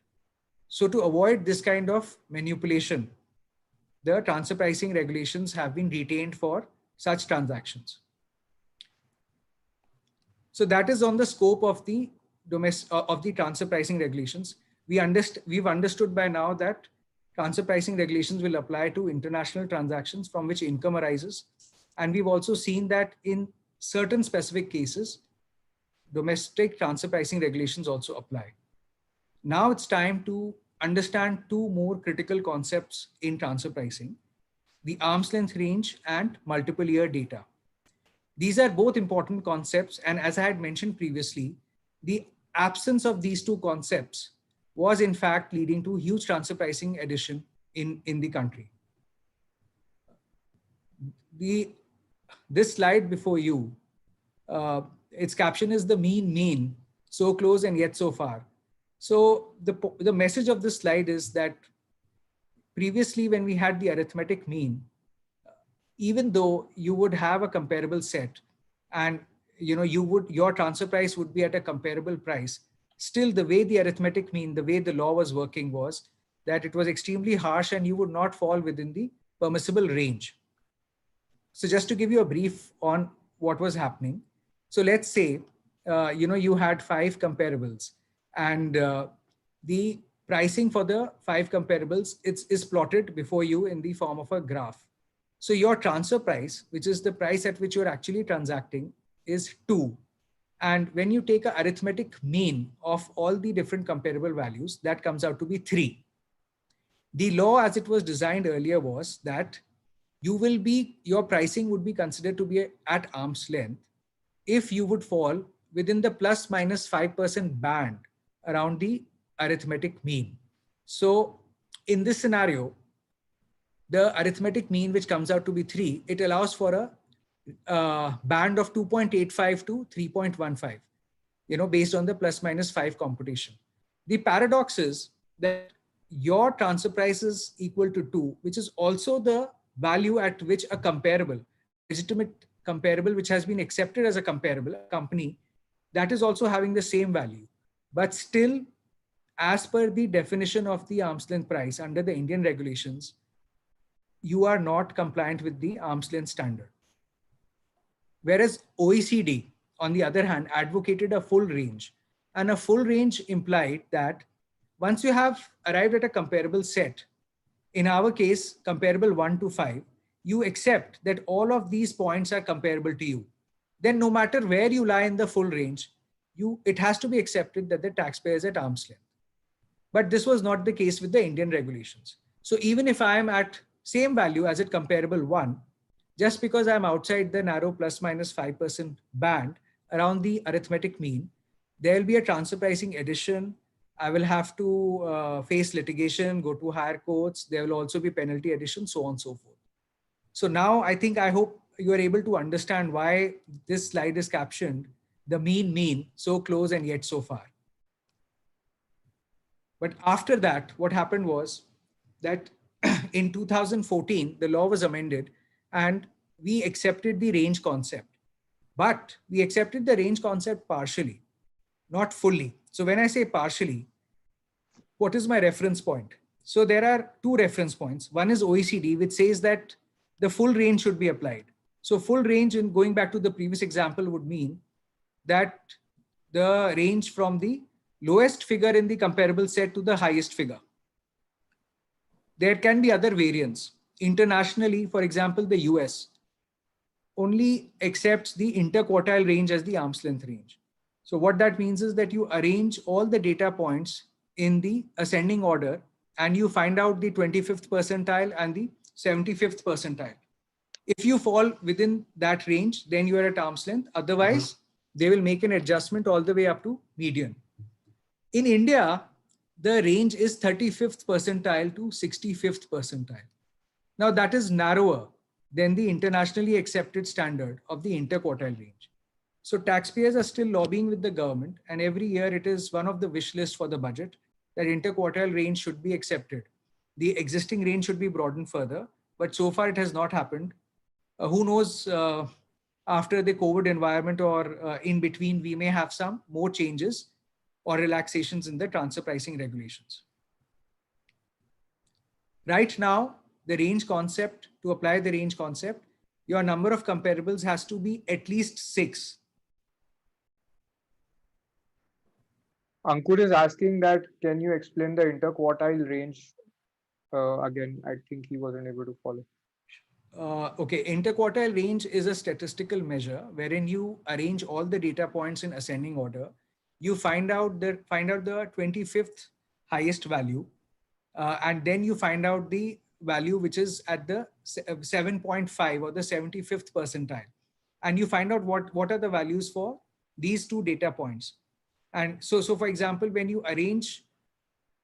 So to avoid this kind of manipulation, the transfer pricing regulations have been retained for such transactions. So that is on the scope of the transfer pricing regulations. We've understood by now that transfer pricing regulations will apply to international transactions from which income arises. And we've also seen that in certain specific cases, domestic transfer pricing regulations also apply. Now it's time to understand two more critical concepts in transfer pricing: the arm's length range and multiple year data. These are both important concepts. And as I had mentioned previously, the absence of these two concepts was in fact leading to huge transfer pricing addition in the country. This slide before you, its caption is "the mean, so close and yet so far." So the message of this slide is that previously when we had the arithmetic mean, even though you would have a comparable set and your transfer price would be at a comparable price, still the way the arithmetic mean, the way the law was working was that it was extremely harsh and you would not fall within the permissible range. So just to give you a brief on what was happening. So let's say, you had 5 comparables and the pricing for the 5 comparables is plotted before you in the form of a graph. So your transfer price, which is the price at which you're actually transacting, is 2. And when you take an arithmetic mean of all the different comparable values, that comes out to be 3. The law as it was designed earlier was that your pricing would be considered to be at arm's length if you would fall within the plus minus 5% band around the arithmetic mean. So in this scenario, the arithmetic mean, which comes out to be 3, it allows for a band of 2.85 to 3.15, based on the plus minus 5 computation. The paradox is that your transfer price is equal to 2, which is also the value at which a comparable, legitimate comparable, which has been accepted as a comparable company, that is also having the same value. But still, as per the definition of the arm's length price under the Indian regulations, you are not compliant with the arm's length standard. Whereas OECD, on the other hand, advocated a full range. And a full range implied that once you have arrived at a comparable set, in our case, comparable 1 to 5, you accept that all of these points are comparable to you. Then no matter where you lie in the full range, it has to be accepted that the taxpayer is at arm's length. But this was not the case with the Indian regulations. So even if I am at same value as at comparable 1, just because I'm outside the narrow plus minus 5% band around the arithmetic mean, there will be a transfer pricing addition. I will have to face litigation, go to higher courts. There will also be penalty addition, so on and so forth. So now I hope you are able to understand why this slide is captioned "the mean, so close and yet so far." But after that, what happened was that in 2014, the law was amended and we accepted the range concept. But we accepted the range concept partially, not fully. So when I say partially, what is my reference point? So there are 2 reference points. One is OECD, which says that the full range should be applied. So full range, in going back to the previous example, would mean that the range from the lowest figure in the comparable set to the highest figure. There can be other variants. Internationally, for example, the US only accepts the interquartile range as the arm's length range. So what that means is that you arrange all the data points in the ascending order and you find out the 25th percentile and the 75th percentile. If you fall within that range, then you are at arm's length. Otherwise, they will make an adjustment all the way up to median. In India, the range is 35th percentile to 65th percentile. Now that is narrower than the internationally accepted standard of the interquartile range. So taxpayers are still lobbying with the government, and every year it is one of the wish lists for the budget that interquartile range should be accepted. The existing range should be broadened further, but so far it has not happened. Who knows, after the COVID environment or in between, we may have some more changes or relaxations in the transfer pricing regulations. Right now, the range concept, to apply the range concept, your number of comparables has to be at least 6. Ankur is asking that, can you explain the interquartile range again? I think he wasn't able to follow. Okay, interquartile range is a statistical measure wherein you arrange all the data points in ascending order. You find out the 25th highest value, and then you find out the value which is at the 7.5 or the 75th percentile, and you find out what are the values for these two data points. And so for example, when you arrange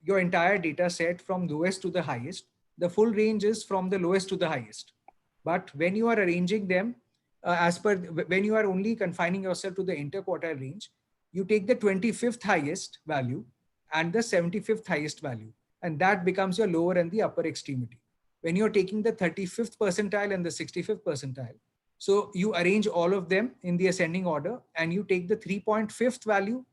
your entire data set from lowest to the highest, the full range is from the lowest to the highest. But when you are arranging them when you are only confining yourself to the interquartile range, you take the 25th highest value and the 75th highest value, and that becomes your lower and the upper extremity. When you're taking the 35th percentile and the 65th percentile, so you arrange all of them in the ascending order and you take the 3.5th value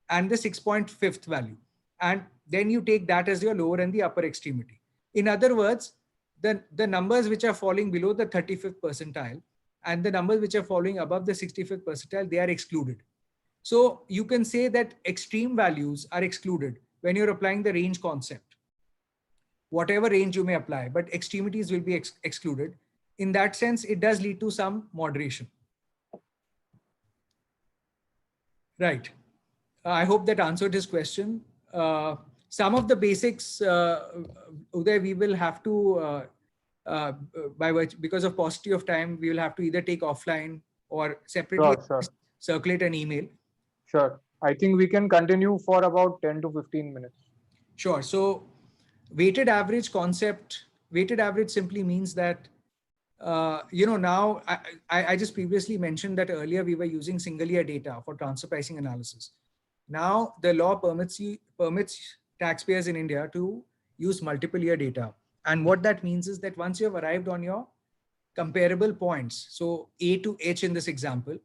and the 6.5th value, and then you take that as your lower and the upper extremity. In other words, the numbers which are falling below the 35th percentile and the numbers which are falling above the 65th percentile, they are excluded. So you can say that extreme values are excluded when you're applying the range concept. Whatever range you may apply, but extremities will be excluded. In that sense, it does lead to some moderation. Right. I hope that answered his question. Some of the basics, Uday, we will have to, because of paucity of time, we will have to either take offline or separately circulate an email. Sure. I think we can continue for about 10 to 15 minutes. Sure. So weighted average concept, weighted average simply means that, now I just previously mentioned that earlier we were using single year data for transfer pricing analysis. Now the law permits taxpayers in India to use multiple year data. And what that means is that once you have arrived on your comparable points, so A to H in this example,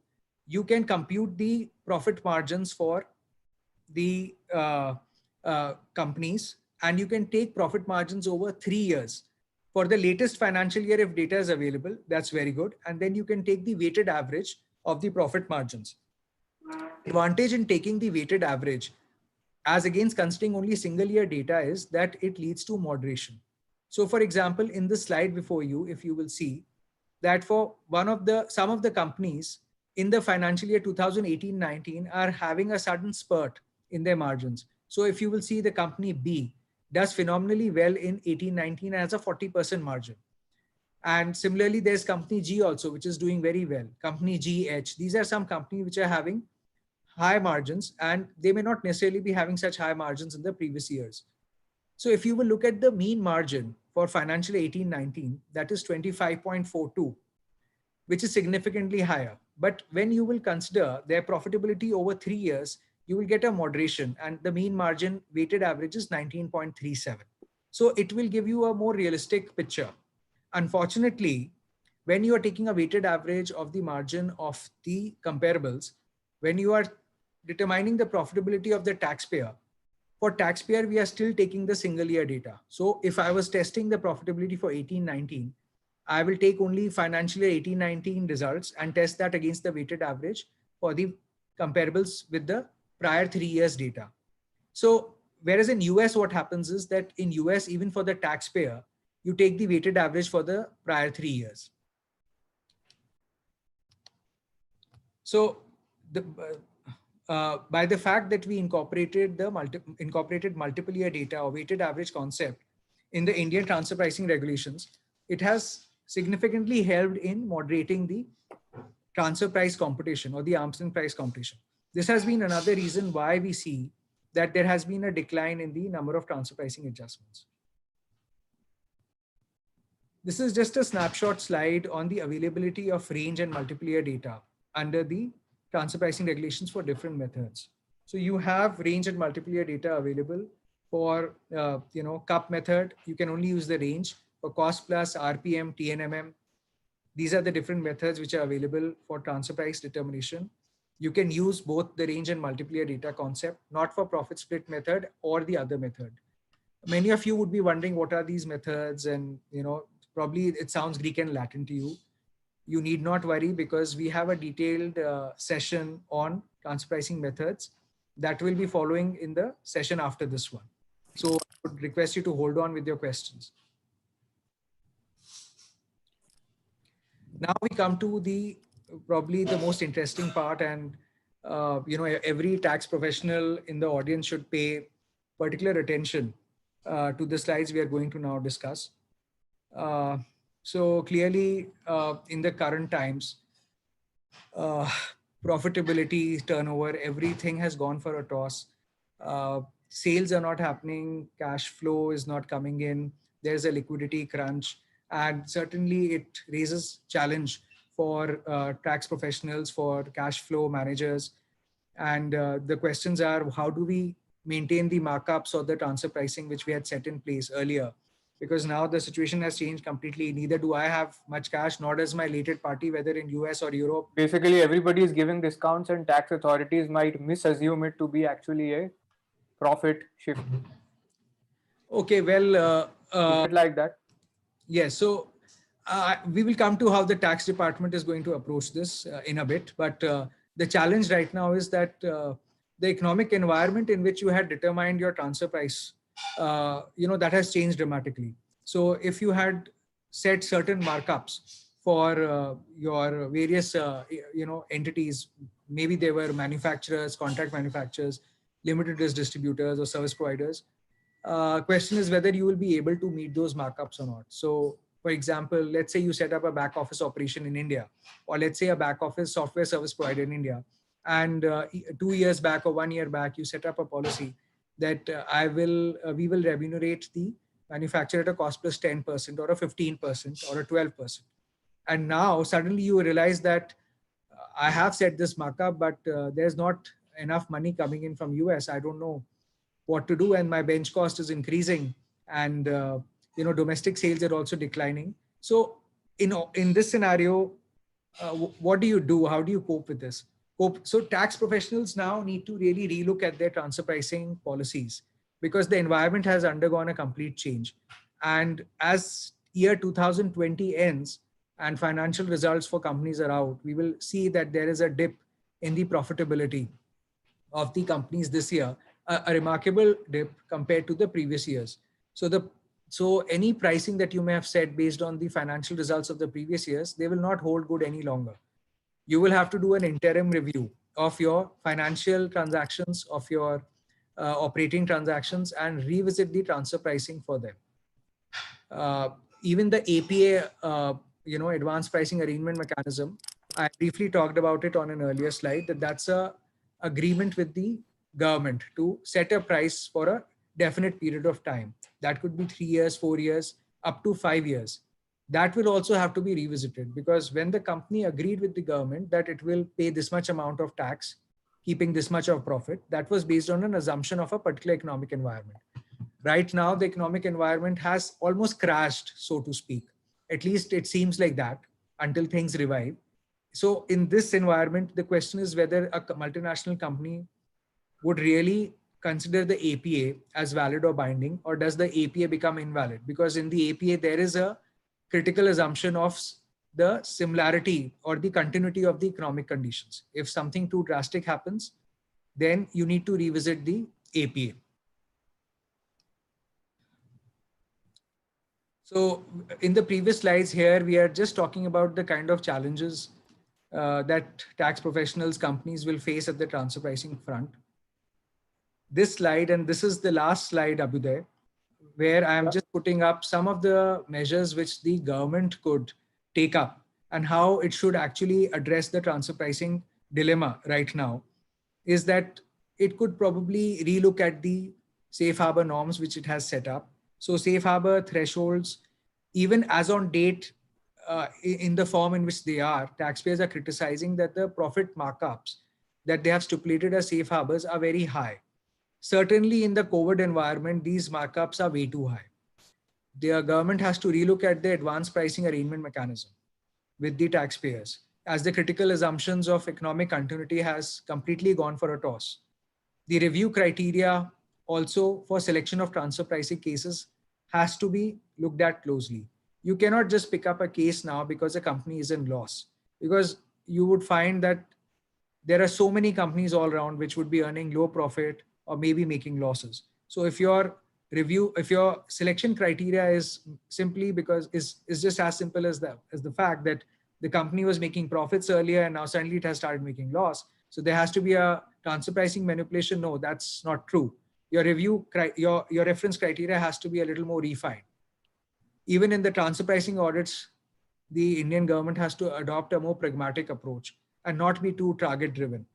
you can compute the profit margins for the companies, and you can take profit margins over 3 years. For the latest financial year, if data is available, that's very good. And then you can take the weighted average of the profit margins. Advantage in taking the weighted average as against considering only single year data is that it leads to moderation. So for example, in the slide before you, if you will see that for some of the companies in the financial year 2018-19 are having a sudden spurt in their margins. So if you will see, the company B does phenomenally well in 18-19 and has a 40% margin. And similarly, there's company G also, which is doing very well. Company GH, these are some companies which are having high margins, and they may not necessarily be having such high margins in the previous years. So if you will look at the mean margin for financial 18-19, that is 25.42, which is significantly higher. But when you will consider their profitability over 3 years, you will get a moderation, and the mean margin weighted average is 19.37. So it will give you a more realistic picture. Unfortunately, when you are taking a weighted average of the margin of the comparables, when you are determining the profitability of the taxpayer, for taxpayer, we are still taking the single year data. So if I was testing the profitability for 18-19, I will take only financial year 18-19 results and test that against the weighted average for the comparables with the prior 3 years data. So whereas in US, what happens is that in US, even for the taxpayer, you take the weighted average for the prior 3 years. So by the fact that we incorporated multiple year data or weighted average concept in the Indian transfer pricing regulations, it has significantly helped in moderating the transfer price competition or the arm's length price competition. This has been another reason why we see that there has been a decline in the number of transfer pricing adjustments. This is just a snapshot slide on the availability of range and multiple year data under the transfer pricing regulations for different methods. So you have range and multiple year data available for CUP method. You can only use the range. For cost plus, RPM, TNMM, these are the different methods which are available for transfer price determination. You can use both the range and multiple year data concept, not for profit split method or the other method. Many of you would be wondering what are these methods, and probably it sounds Greek and Latin to you. You need not worry, because we have a detailed session on transfer pricing methods that will be following in the session after this one. So I would request you to hold on with your questions. Now we come to probably the most interesting part, and every tax professional in the audience should pay particular attention to the slides we are going to now discuss. So clearly, in the current times, profitability, turnover, everything has gone for a toss. Sales are not happening, cash flow is not coming in, there's a liquidity crunch, and certainly it raises challenge for tax professionals, for cash flow managers. And the questions are, how do we maintain the markups or the transfer pricing which we had set in place earlier? Because now the situation has changed completely. Neither do I have much cash, nor does my related party, whether in US or Europe. Basically, everybody is giving discounts, and tax authorities might misassume it to be actually a profit shift. Okay, well, like that. Yes. So we will come to how the tax department is going to approach this in a bit. But the challenge right now is that the economic environment in which you had determined your transfer price, that has changed dramatically. So if you had set certain markups for your various, entities, maybe they were manufacturers, contract manufacturers, limited risk distributors, or service providers. Question is whether you will be able to meet those markups or not. So, for example, let's say you set up a back office operation in India, or let's say a back office software service provider in India, and 2 years back or 1 year back, you set up a policy that we will remunerate the manufacturer at a cost plus 10% or a 15% or a 12%. And now suddenly you realize that I have set this markup, but there's not enough money coming in from US. I don't know what to do, and my bench cost is increasing, and domestic sales are also declining. So in this scenario, what do you do? How do you cope with this? So tax professionals now need to really relook at their transfer pricing policies, because the environment has undergone a complete change. And as year 2020 ends and financial results for companies are out, we will see that there is a dip in the profitability of the companies this year, a remarkable dip compared to the previous years. So any pricing that you may have set based on the financial results of the previous years, they will not hold good any longer. You will have to do an interim review of your financial transactions, of your operating transactions, and revisit the transfer pricing for them. Even the APA, advanced pricing arrangement mechanism, I briefly talked about it on an earlier slide, that's a agreement with the government to set a price for a definite period of time. That could be 3 years, 4 years, up to 5 years. That will also have to be revisited, because when the company agreed with the government that it will pay this much amount of tax, keeping this much of profit, that was based on an assumption of a particular economic environment. Right now, the economic environment has almost crashed, so to speak. At least it seems like that until things revive. So in this environment, the question is whether a multinational company would really consider the APA as valid or binding, or does the APA become invalid? Because in the APA, there is a critical assumption of the similarity or the continuity of the economic conditions. If something too drastic happens, then you need to revisit the APA. So in the previous slides here, we are just talking about the kind of challenges that tax professionals, companies will face at the transfer pricing front. This slide, and this is the last slide, Abhyuday, where I am just putting up some of the measures which the government could take up and how it should actually address the transfer pricing dilemma right now, is that it could probably relook at the safe harbor norms which it has set up. So safe harbor thresholds, even as on date, in the form in which they are, taxpayers are criticizing that the profit markups that they have stipulated as safe harbors are very high. Certainly in the COVID environment, these markups are way too high. The government has to relook at the advanced pricing arrangement mechanism with the taxpayers, as the critical assumptions of economic continuity has completely gone for a toss. The review criteria also for selection of transfer pricing cases has to be looked at closely. You cannot just pick up a case now because a company is in loss, because you would find that there are so many companies all around which would be earning low profit or maybe making losses. So if your selection criteria is simply because is just as simple as the fact that the company was making profits earlier and now suddenly it has started making loss, so there has to be a transfer pricing manipulation. No, that's not true. Your your reference criteria has to be a little more refined. Even in the transfer pricing audits, the Indian government has to adopt a more pragmatic approach and not be too target driven.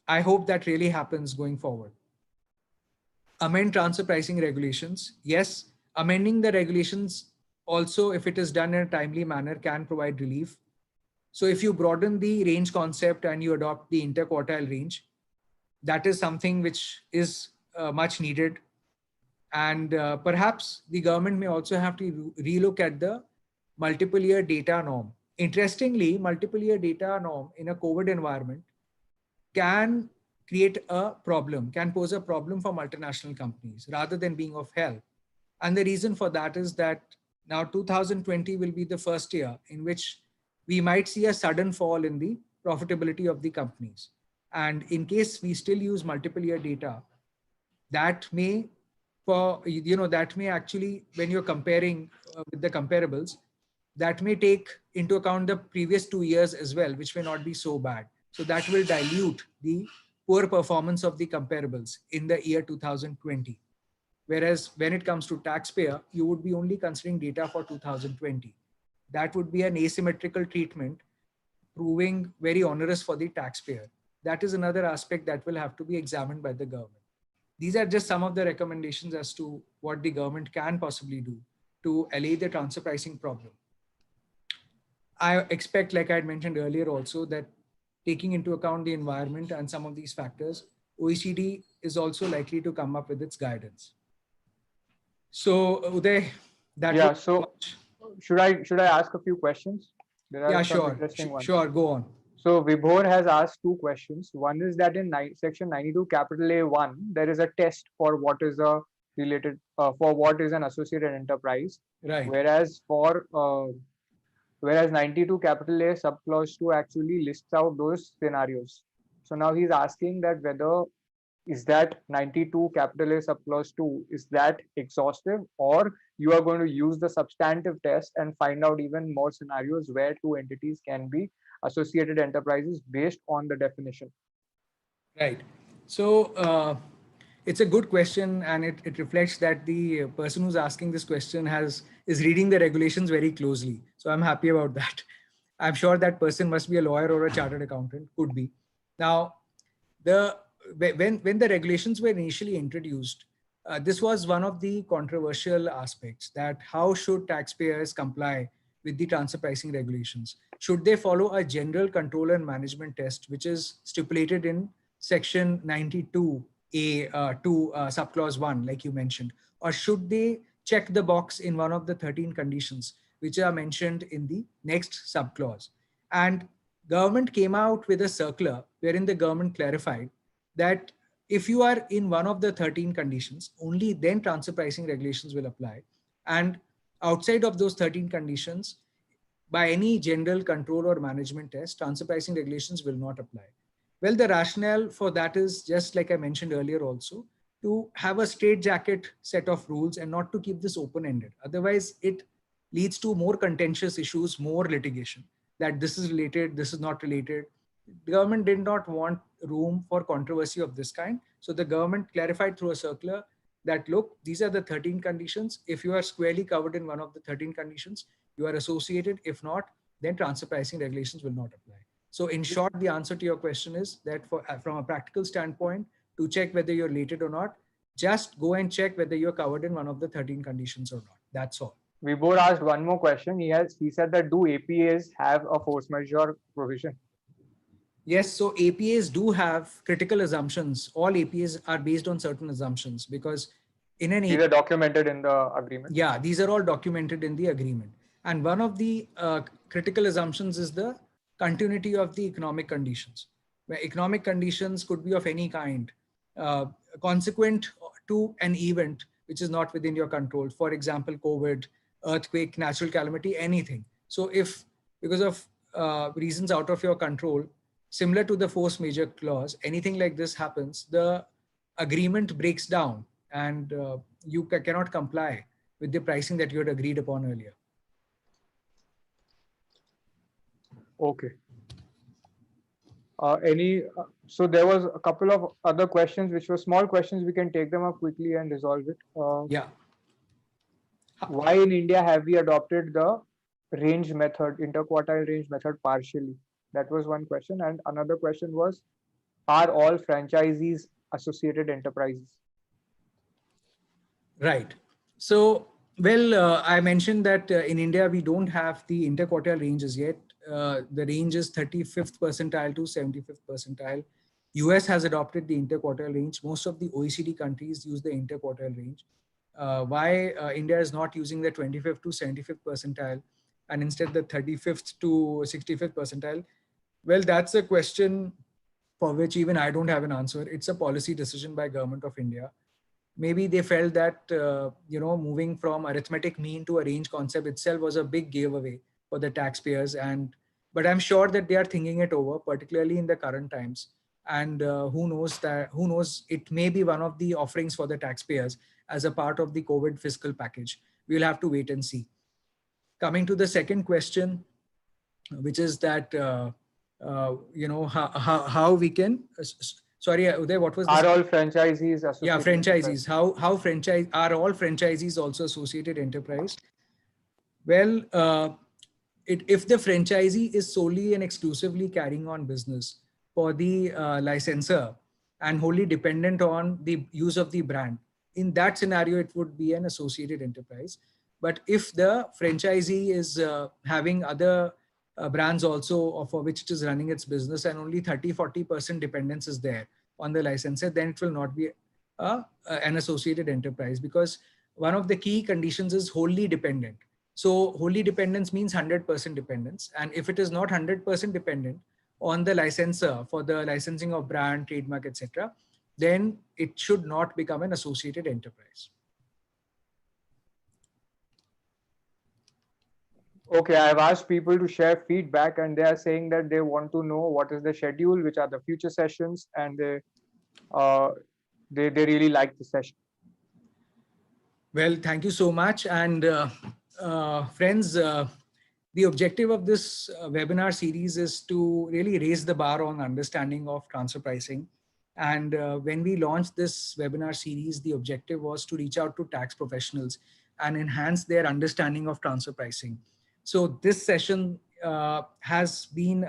I hope that really happens going forward. Amend transfer pricing regulations. Yes, amending the regulations also, if it is done in a timely manner, can provide relief. So if you broaden the range concept and you adopt the interquartile range, that is something which is much needed. And perhaps the government may also have to relook at the multiple year data norm. Interestingly, multiple year data norm in a COVID environment can create a problem, can pose a problem for multinational companies rather than being of help. And the reason for that is that now 2020 will be the first year in which we might see a sudden fall in the profitability of the companies. And in case we still use multiple year data, that may that may actually, when you're comparing with the comparables, that may take into account the previous 2 years as well, which may not be so bad. So that will dilute the poor performance of the comparables in the year 2020. Whereas when it comes to taxpayer, you would be only considering data for 2020. That would be an asymmetrical treatment, proving very onerous for the taxpayer. That is another aspect that will have to be examined by the government. These are just some of the recommendations as to what the government can possibly do to allay the transfer pricing problem. I expect, like I had mentioned earlier also, that taking into account the environment and some of these factors, OECD is also likely to come up with its guidance. So Uday, that Yeah, was so should I ask a few questions? There are yeah, some sure, interesting ones. sure, go on. So Vibhor has asked two questions. One is that in section 92 capital A1, there is a test for what is a related for what is an associated enterprise. Right. Whereas 92 capital A subclause 2 actually lists out those scenarios. So now he's asking that whether is that 92 capital A subclause 2, is that exhaustive, or you are going to use the substantive test and find out even more scenarios where two entities can be associated enterprises based on the definition? Right. So it's a good question, and it reflects that the person who's asking this question is reading the regulations very closely. So I'm happy about that. I'm sure that person must be a lawyer or a chartered accountant, could be. Now, when the regulations were initially introduced, this was one of the controversial aspects, that how should taxpayers comply with the transfer pricing regulations? Should they follow a general control and management test, which is stipulated in section 92A subclause 1, like you mentioned, or should they check the box in one of the 13 conditions which are mentioned in the next subclause? And government came out with a circular wherein the government clarified that if you are in one of the 13 conditions, only then transfer pricing regulations will apply. And outside of those 13 conditions, by any general control or management test, transfer pricing regulations will not apply. Well, the rationale for that is just like I mentioned earlier also, to have a straitjacket set of rules and not to keep this open-ended. Otherwise, it leads to more contentious issues, more litigation, that this is related, this is not related. The government did not want room for controversy of this kind. So the government clarified through a circular that, look, these are the 13 conditions. If you are squarely covered in one of the 13 conditions, you are associated. If not, then transfer pricing regulations will not apply. So in short, the answer to your question is that from a practical standpoint, to check whether you're related or not, just go and check whether you're covered in one of the 13 conditions or not. That's all. Vibhor asked one more question. He said that do APAs have a force majeure provision? Yes, so APAs do have critical assumptions. All APAs are based on certain assumptions because in an These are documented in the agreement. Yeah, these are all documented in the agreement. And one of the critical assumptions is the continuity of the economic conditions, where economic conditions could be of any kind, uh, consequent to an event which is not within your control. For example, COVID, earthquake, natural calamity, anything. So if because of reasons out of your control, similar to the force majeure clause, anything like this happens, the agreement breaks down and you cannot comply with the pricing that you had agreed upon earlier. Okay. So there was a couple of other questions which were small questions. We can take them up quickly and resolve it. Yeah. Why in India have we adopted the range method, interquartile range method partially? That was one question. And another question was, are all franchisees associated enterprises? Right. So, well, I mentioned that in India, we don't have the interquartile ranges yet. The range is 35th percentile to 75th percentile. US has adopted the interquartile range. Most of the OECD countries use the interquartile range. Why India is not using the 25th to 75th percentile and instead the 35th to 65th percentile? Well, that's a question for which even I don't have an answer. It's a policy decision by Government of India. Maybe they felt that moving from arithmetic mean to a range concept itself was a big giveaway for the taxpayers, but I'm sure that they are thinking it over, particularly in the current times. And who knows, it may be one of the offerings for the taxpayers as a part of the COVID fiscal package. We'll have to wait and see. Coming to the second question, which is that how we can sorry, Uday, what was this? Are all franchisees associated? Yeah, franchisees. How franchise are all franchisees also associated enterprise? Well, if the franchisee is solely and exclusively carrying on business for the licensor and wholly dependent on the use of the brand, in that scenario, it would be an associated enterprise. But if the franchisee is having other brands also for which it is running its business and only 30-40% dependence is there on the licensor, then it will not be an associated enterprise, because one of the key conditions is wholly dependent. So wholly dependence means 100% dependence. And if it is not 100% dependent on the licensor for the licensing of brand, trademark, etc., then it should not become an associated enterprise. Okay, I've asked people to share feedback and they are saying that they want to know what is the schedule, which are the future sessions, and they really like the session. Well, thank you so much. And friends, the objective of this webinar series is to really raise the bar on understanding of transfer pricing. And when we launched this webinar series, the objective was to reach out to tax professionals and enhance their understanding of transfer pricing. So this session has been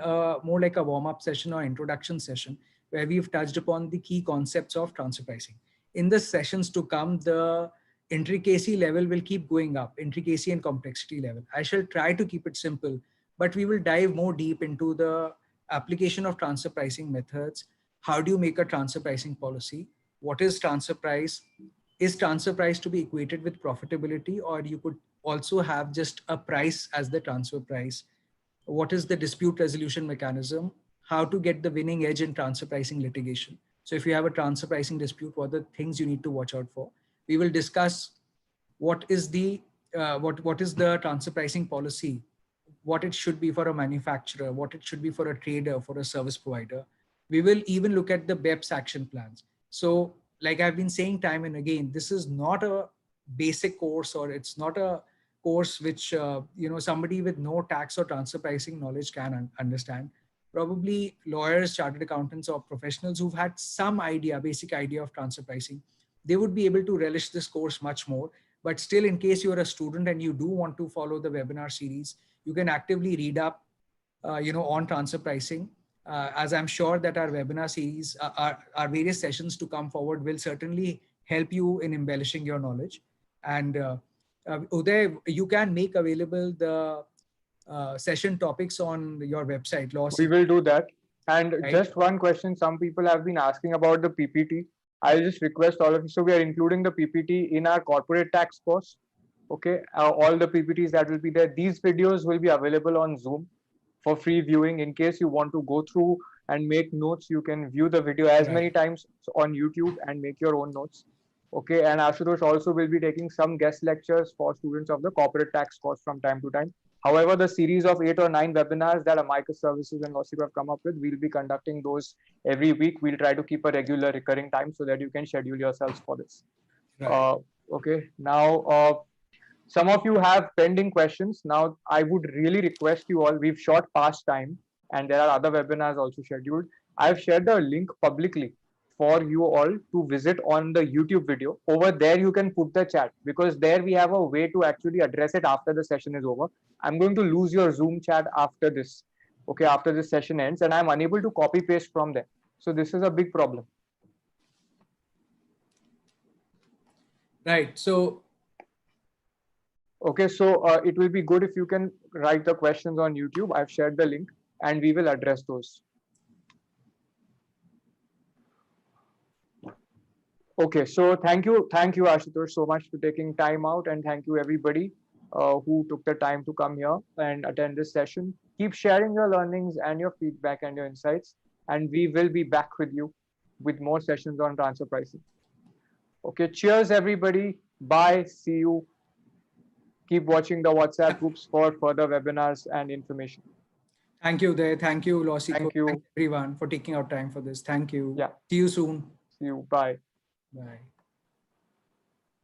more like a warm-up session or introduction session where we've touched upon the key concepts of transfer pricing. In the sessions to come, the intricacy level will keep going up, intricacy and complexity level. I shall try to keep it simple, but we will dive more deep into the application of transfer pricing methods. How do you make a transfer pricing policy? What is transfer price? Is transfer price to be equated with profitability, or you could also have just a price as the transfer price? What is the dispute resolution mechanism? How to get the winning edge in transfer pricing litigation? So if you have a transfer pricing dispute, what are the things you need to watch out for? We will discuss what is the transfer pricing policy, what it should be for a manufacturer, what it should be for a trader, for a service provider. We will even look at the BEPS action plans. So like I've been saying time and again, this is not a basic course, or it's not a course which somebody with no tax or transfer pricing knowledge can understand. Probably lawyers, chartered accountants, or professionals who've had some idea, basic idea of transfer pricing, they would be able to relish this course much more. But still, in case you're a student and you do want to follow the webinar series, you can actively read up on transfer pricing. As I'm sure that our webinar series, our various sessions to come forward will certainly help you in embellishing your knowledge. And Uday, you can make available the session topics on your website. We will do that. And Right. just one question, some people have been asking about the PPT. I'll just request all of you. So we are including the PPT in our corporate tax course. Okay, all the PPTs that will be there. These videos will be available on Zoom for free viewing. In case you want to go through and make notes, you can view the video as Right. many times on YouTube and make your own notes. Okay, and Ashutosh also will be taking some guest lectures for students of the corporate tax course from time to time. However, the series of 8 or 9 webinars that Amicus Services and Lossip have come up with, we'll be conducting those every week. We'll try to keep a regular recurring time so that you can schedule yourselves for this. Right. Okay, now some of you have pending questions. Now, I would really request you all, we've shot past time and there are other webinars also scheduled. I've shared the link publicly for you all to visit on the YouTube video. Over there, you can put the chat because there we have a way to actually address it after the session is over. I'm going to lose your Zoom chat after this, okay, after this session ends, and I'm unable to copy paste from there. So this is a big problem. Right. So okay, so it will be good if you can write the questions on YouTube. I've shared the link and we will address those. Okay, so thank you Ashutosh so much for taking time out, and thank you everybody who took the time to come here and attend this session. Keep sharing your learnings and your feedback and your insights, and we will be back with you with more sessions on transfer pricing. Okay, cheers everybody. Bye. See you. Keep watching the WhatsApp groups for further webinars and information. thank you, Uday. Thank you, Lossip. Thank you. Thank everyone for taking out time for this. Thank you. Yeah. See you soon. See you. Bye. Bye.